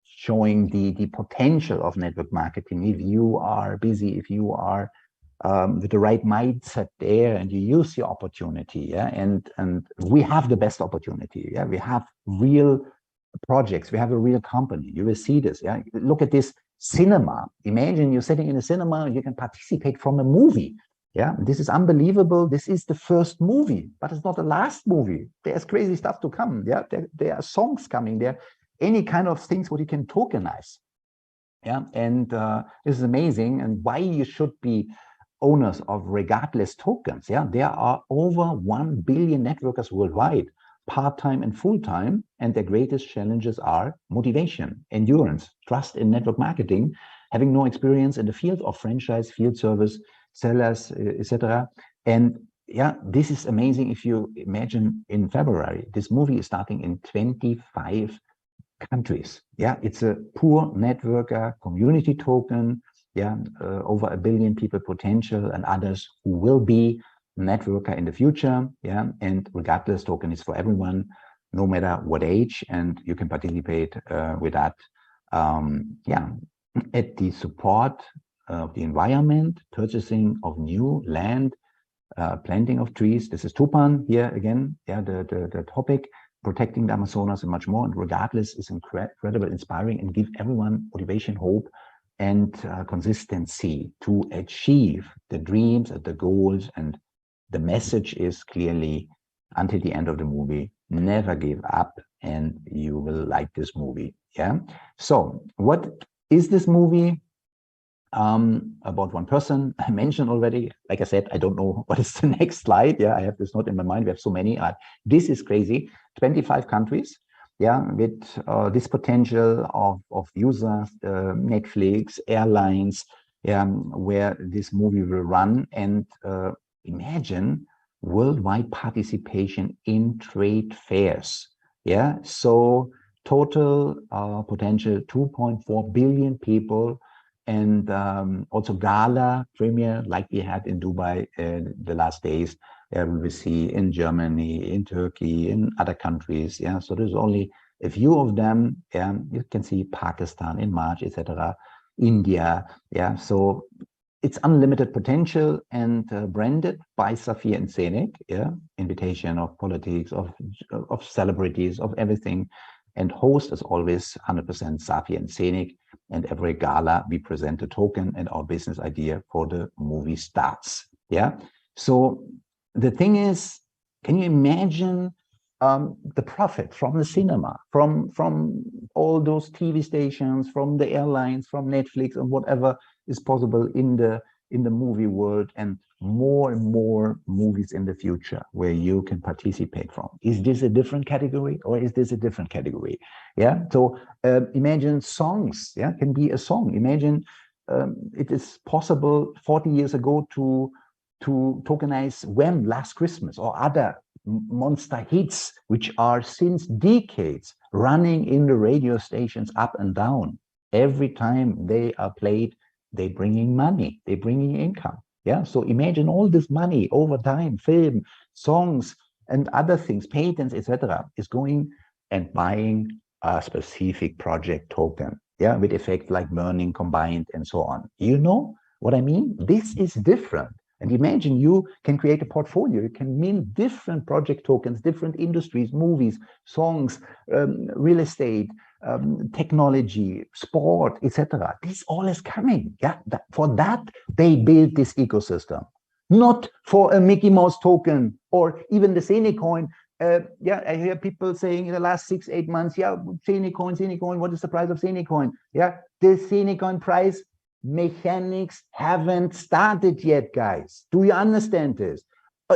showing the potential of network marketing. If you are busy, if you are with the right mindset there and you use the opportunity, yeah, and we have the best opportunity. Yeah, we have real projects, we have a real company. You will see this. Yeah, look at this cinema. Imagine you're sitting in a cinema and you can participate from a movie. Yeah, this is unbelievable. This is the first movie, but it's not the last movie. There's crazy stuff to come. Yeah, there are songs coming there, any kind of things what you can tokenize. Yeah, and this is amazing, and why you should be owners of regardless tokens. Yeah, there are over 1 billion networkers worldwide, part-time and full-time, and their greatest challenges are motivation, endurance, trust in network marketing, having no experience in the field of franchise, field service, sellers, etc. And yeah, this is amazing. If you imagine in February, this movie is starting in 25 countries. Yeah, it's a poor networker community token. Yeah, over 1 billion people potential and others who will be networker in the future. Yeah, and regardless token is for everyone, no matter what age, and you can participate with that. Yeah, at the support of the environment, purchasing of new land, planting of trees. This is TUPAN here again. Yeah, the topic. Protecting the Amazonas and much more, and regardless is incredible, inspiring, and give everyone motivation, hope, and consistency to achieve the dreams and the goals. And the message is clearly, until the end of the movie, never give up, and you will like this movie. Yeah. So what is this movie? About one person I mentioned already. Like I said, I don't know what is the next slide. Yeah, I have this not in my mind. We have so many. This is crazy. 25 countries. Yeah, with this potential of users, Netflix, airlines, yeah, where this movie will run. And imagine worldwide participation in trade fairs. Yeah, so total potential 2.4 billion people. And also gala premiere like we had in Dubai the last days. We will see in Germany, in Turkey, in other countries. Yeah, so there's only a few of them. Yeah, you can see Pakistan in March, etc. India. Yeah, so it's unlimited potential and branded by SAFIR and Zeniq. Yeah, invitation of politics, of celebrities, of everything. And host is always 100% SAFIR and Zeniq. And every gala, we present a token and our business idea for the movie starts. Yeah. So the thing is, can you imagine the profit from the cinema, from all those TV stations, from the airlines, from Netflix, and whatever is possible in the movie world, and more movies in the future where you can participate from? Is this a different category or is this a different category? Yeah. So imagine songs. Yeah, can be a song. Imagine it is possible 40 years ago to tokenize Wham! Last Christmas or other monster hits, which are since decades running in the radio stations up and down. Every time they are played, they bringing money, they bringing income. Yeah, so imagine all this money over time, film, songs, and other things, patents, etc., is going and buying a specific project token. Yeah, with effect like burning, combined, and so on. You know what I mean? This is different. And imagine you can create a portfolio. You can mint different project tokens, different industries, movies, songs, real estate, technology, sport, etc. This all is coming. Yeah, for that they build this ecosystem, not for a Mickey Mouse token or even the Zeniq coin. Yeah, I hear people saying in the last 6-8 months, yeah, Zeniq coin, what is the price of Zeniq coin? Yeah, the Zeniq coin price mechanics haven't started yet, guys. Do you understand this?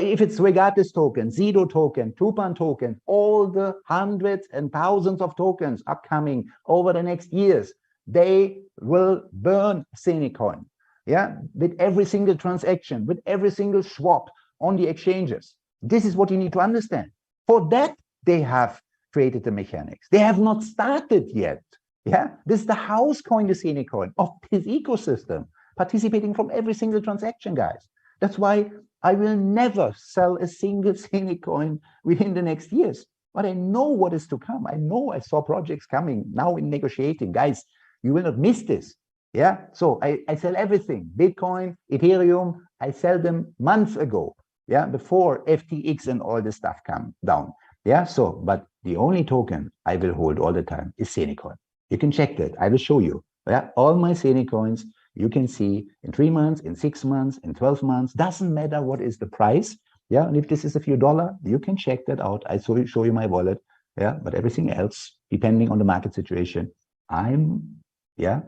if it's regardless token, Zido token, TUPAN token, all the hundreds and thousands of tokens are coming over the next years. They will burn Zeniq, yeah, with every single transaction, with every single swap on the exchanges. This is what you need to understand. For that, they have created the mechanics. They have not started yet. Yeah, this is the house coin, the Zeniq, of this ecosystem, participating from every single transaction, guys. That's why I will never sell a single Zeniq within the next years. But I know what is to come. I know I saw projects coming now in negotiating. Guys, you will not miss this. Yeah, so I sell everything. Bitcoin, Ethereum, I sell them months ago. Yeah, before FTX and all this stuff come down. Yeah, so, but the only token I will hold all the time is Zeniq. You can check that. I will show you. Yeah, all my Zeniq, you can see in 3 months, in 6 months, in 12 months, doesn't matter what is the price. Yeah, and if this is a few dollars, you can check that out. I show you my wallet. Yeah, but everything else, depending on the market situation, I'm, yeah,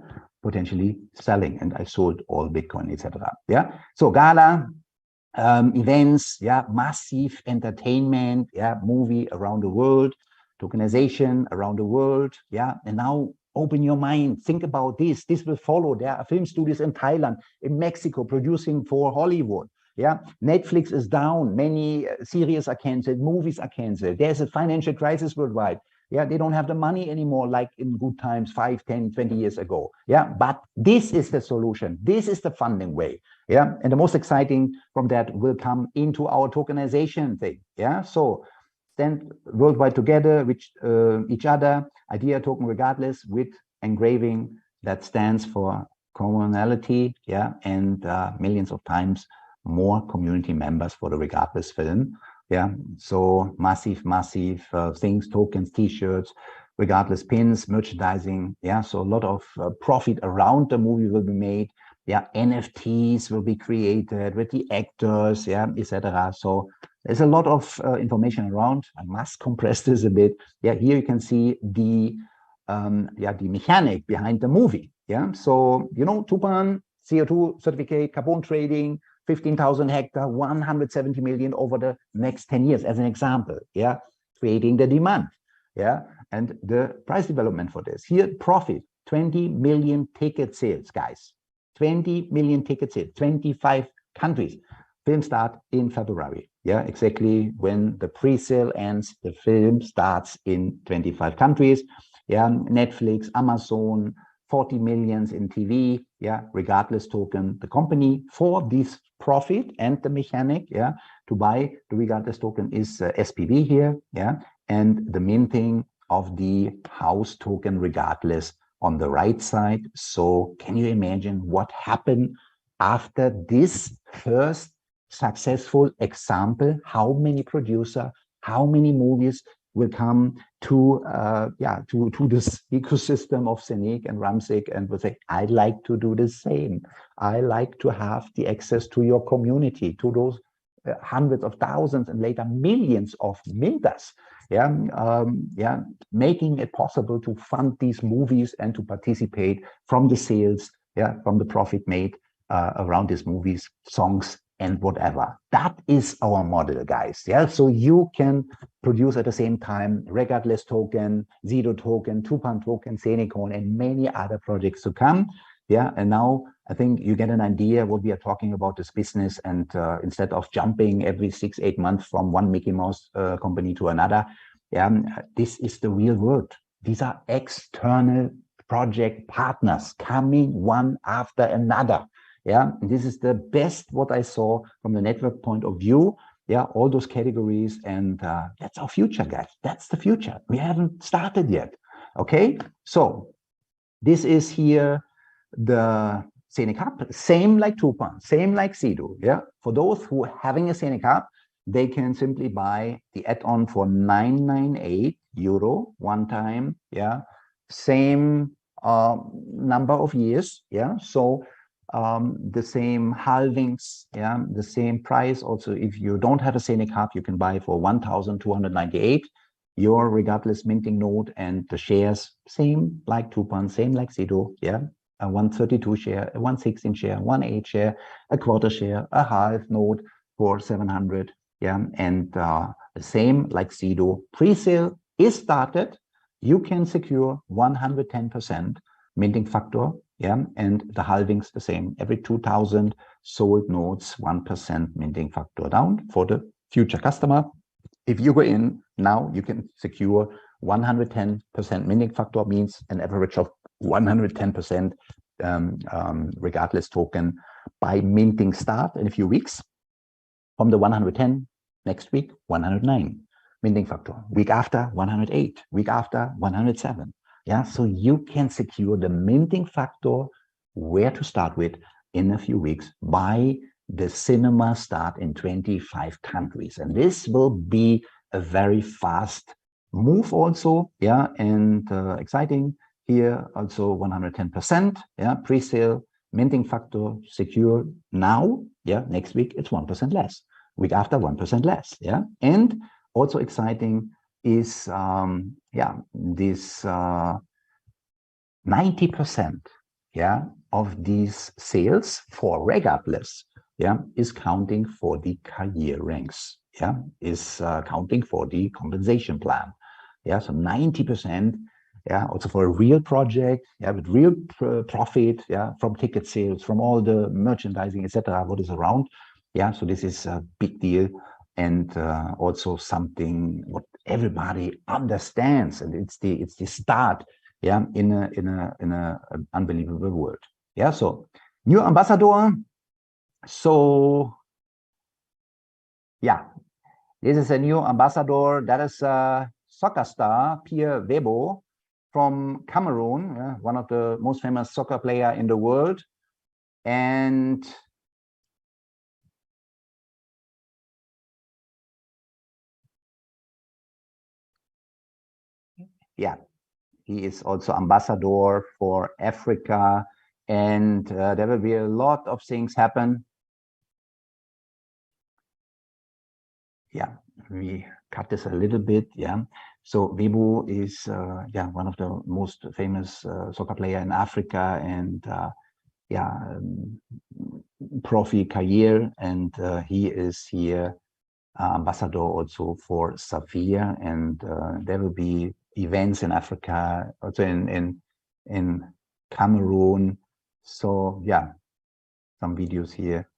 potentially selling, and I sold all Bitcoin, etc. Yeah, so Gala, events, yeah, massive entertainment, yeah, movie around the world, tokenization around the world, yeah, and now open your mind, think about this. This will follow. There are film studios in Thailand, in Mexico, producing for Hollywood. Yeah, Netflix is down. Many series are canceled. Movies are canceled. There's a financial crisis worldwide. Yeah, they don't have the money anymore like in good times 5, 10, 20 years ago. Yeah, but this is the solution. This is the funding way. Yeah, and the most exciting from that will come into our tokenization thing. Yeah, so stand worldwide together with each other, idea token regardless, with engraving that stands for commonality, yeah, and millions of times more community members for the regardless film. Yeah, so massive things, tokens, t-shirts, regardless pins, merchandising. Yeah, so a lot of profit around the movie will be made. Yeah, NFTs will be created with the actors, yeah, etc. So there's a lot of information around. I must compress this a bit. Yeah, here you can see the the mechanic behind the movie. Yeah, so you know, TUPAN, CO2 certificate, carbon trading, 15,000 hectares, 170 million over the next 10 years, as an example. Yeah, creating the demand. Yeah, and the price development for this. Here, profit, 20 million ticket sales, guys. 20 million ticket sales, 25 countries. Film start in February. Yeah, exactly when the pre-sale ends, the film starts in 25 countries. Yeah, Netflix, Amazon, 40 millions in TV. Yeah, regardless token. The company for this profit and the mechanic, yeah, to buy the regardless token is SPV here. Yeah, and the minting of the house token regardless on the right side. So can you imagine what happened after this first successful example? How many producers, how many movies will come to this ecosystem of Zeniq and Ramsik and will say, I'd like to do the same. I like to have the access to your community, to those hundreds of thousands and later millions of minters. Yeah, making it possible to fund these movies and to participate from the sales, yeah, from the profit made around these movies, songs, and whatever. That is our model, guys. Yeah, so you can produce at the same time regardless token, Zido token, TUPAN token, Zeniq, and many other projects to come. Yeah, and now I think you get an idea what we are talking about this business, and instead of jumping every 6-8 months from one Mickey Mouse company to another, yeah, this is the real world. These are external project partners coming one after another. Yeah, and this is the best what I saw from the network point of view. Yeah, all those categories, and that's our future, guys. That's the future. We haven't started yet. Okay, so this is here the Zeniq Hub, same like TUPAN, same like Zido. Yeah, for those who are having a Zeniq Hub, they can simply buy the add-on for 998 euro one time. Yeah, same number of years. Yeah, so the same halvings, yeah, the same price. Also, if you don't have a Zeniq Hub, you can buy for 1,298 your regardless minting node, and the shares same like TUPAN, same like Zido. Yeah, a 132 share, a 116 share, 1/8 share, a quarter share, a half node for 700 Yeah, and the same like Sido, pre-sale is started. You can secure 110% minting factor. Yeah, and the halving's the same. Every 2,000 sold nodes, 1% minting factor down for the future customer. If you go in now, you can secure 110% minting factor, means an average of 110% regardless token by minting start in a few weeks. From the 110, next week, 109 minting factor. Week after, 108. Week after, 107. Yeah, so you can secure the minting factor where to start with in a few weeks by the cinema start in 25 countries. And this will be a very fast move also. Yeah, and exciting here also 110%. Yeah, pre-sale minting factor secure now. Yeah, next week it's 1% less. Week after 1% less. Yeah, and also exciting is this 90%. Yeah, of these sales for regardless. Yeah, is counting for the career ranks. Yeah, is counting for the compensation plan. Yeah, so 90%. Yeah, also for a real project, yeah, with real profit, yeah, from ticket sales, from all the merchandising, etc., what is around. Yeah, so this is a big deal, and also something what everybody understands, and it's the start, yeah, in a unbelievable world. Yeah, so new ambassador. So yeah, this is a new ambassador. That is soccer star Pierre Webo from Cameroon, one of the most famous soccer player in the world. And yeah, he is also ambassador for Africa. And there will be a lot of things happen. Yeah, we cut this a little bit. Yeah, so Webo is one of the most famous soccer player in Africa, and profi career, and he is here ambassador also for SAFIR, and there will be events in Africa, also in Cameroon. So yeah, some videos here.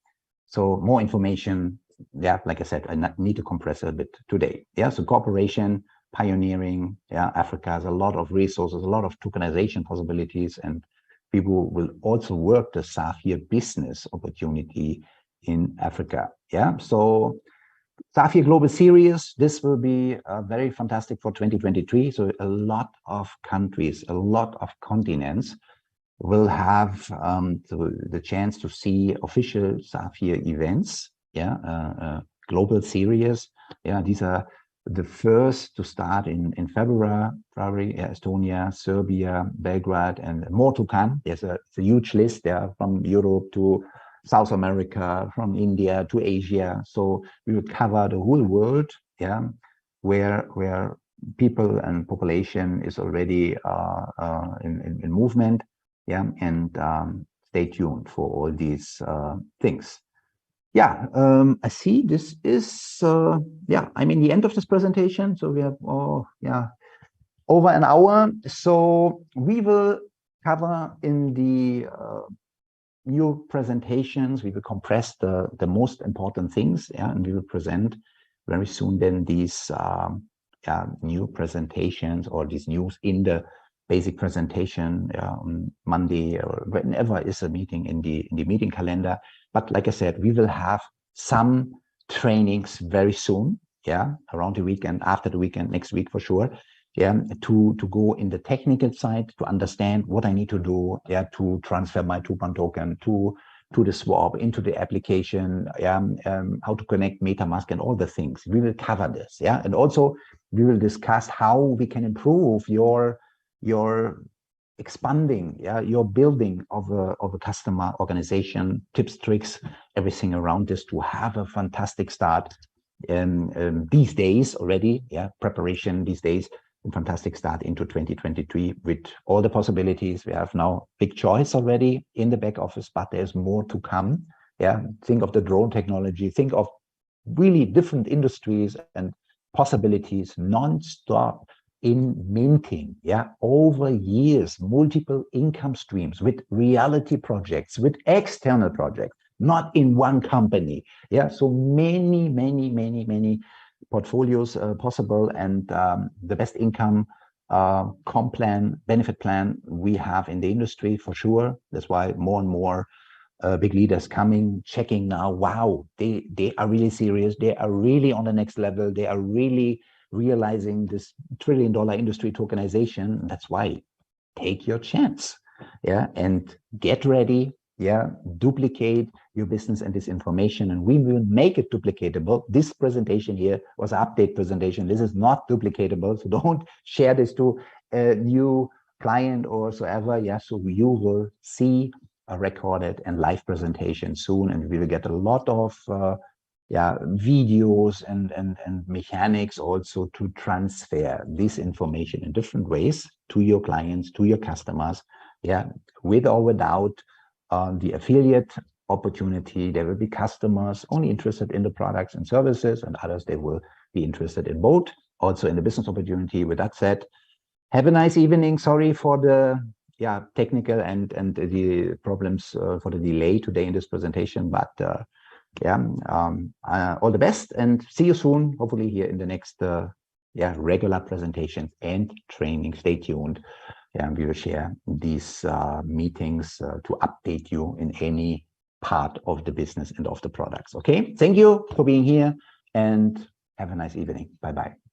So more information. Yeah, like I said, I need to compress a bit today. Yeah, so cooperation, pioneering. Yeah, Africa has a lot of resources, a lot of tokenization possibilities, and people will also work the SAFIR business opportunity in Africa. Yeah, so SAFIR Global Series, this will be very fantastic for 2023. So a lot of countries, a lot of continents will have the chance to see official SAFIR events. Yeah, global series. Yeah, these are the first to start in February, Estonia, Serbia, Belgrade, and more to come. There's a huge list there from Europe to South America, from India to Asia. So we will cover the whole world. Yeah, where people and population is already in movement. Yeah, and stay tuned for all these things. Yeah, I see this is, I'm in the end of this presentation. So we have, over an hour. So we will cover in the new presentations, we will compress the most important things, and we will present very soon then these new presentations or these news in the basic presentation on Monday or whenever is a meeting in the meeting calendar. But like I said, we will have some trainings very soon, around the weekend, after the weekend, next week for sure, to go in the technical side, to understand what I need to do, to transfer my TUPAN token to the swap, into the application, how to connect MetaMask and all the things. We will cover this, and also we will discuss how we can improve your expanding, your building of a customer organization, tips, tricks, everything around this to have a fantastic start these days already, preparation these days, a fantastic start into 2023 with all the possibilities. We have now big choice already in the back office, but there's more to come. Think of the drone technology, think of really different industries and possibilities non-stop in minting, over years, multiple income streams with reality projects, with external projects, not in one company. So many portfolios possible, and the best income comp plan, benefit plan we have in the industry for sure. That's why more and more big leaders coming, checking now, wow, they are really serious. They are really on the next level. They are really realizing this $1 trillion industry tokenization. That's why take your chance, and get ready, duplicate your business and this information, and we will make it duplicatable. This presentation here was an update presentation. This is not duplicatable, so don't share this to a new client or so ever. So you will see a recorded and live presentation soon, and we will get a lot of videos and mechanics also to transfer this information in different ways to your clients, to your customers, with or without the affiliate opportunity. There will be customers only interested in the products and services, and others, they will be interested in both, also in the business opportunity. With that said, have a nice evening. Sorry for the technical and the problems for the delay today in this presentation, but all the best, and see you soon, hopefully here in the next regular presentations and training. Stay tuned. We will share these meetings to update you in any part of the business and of the products. Okay, thank you for being here, and have a nice evening. Bye-bye.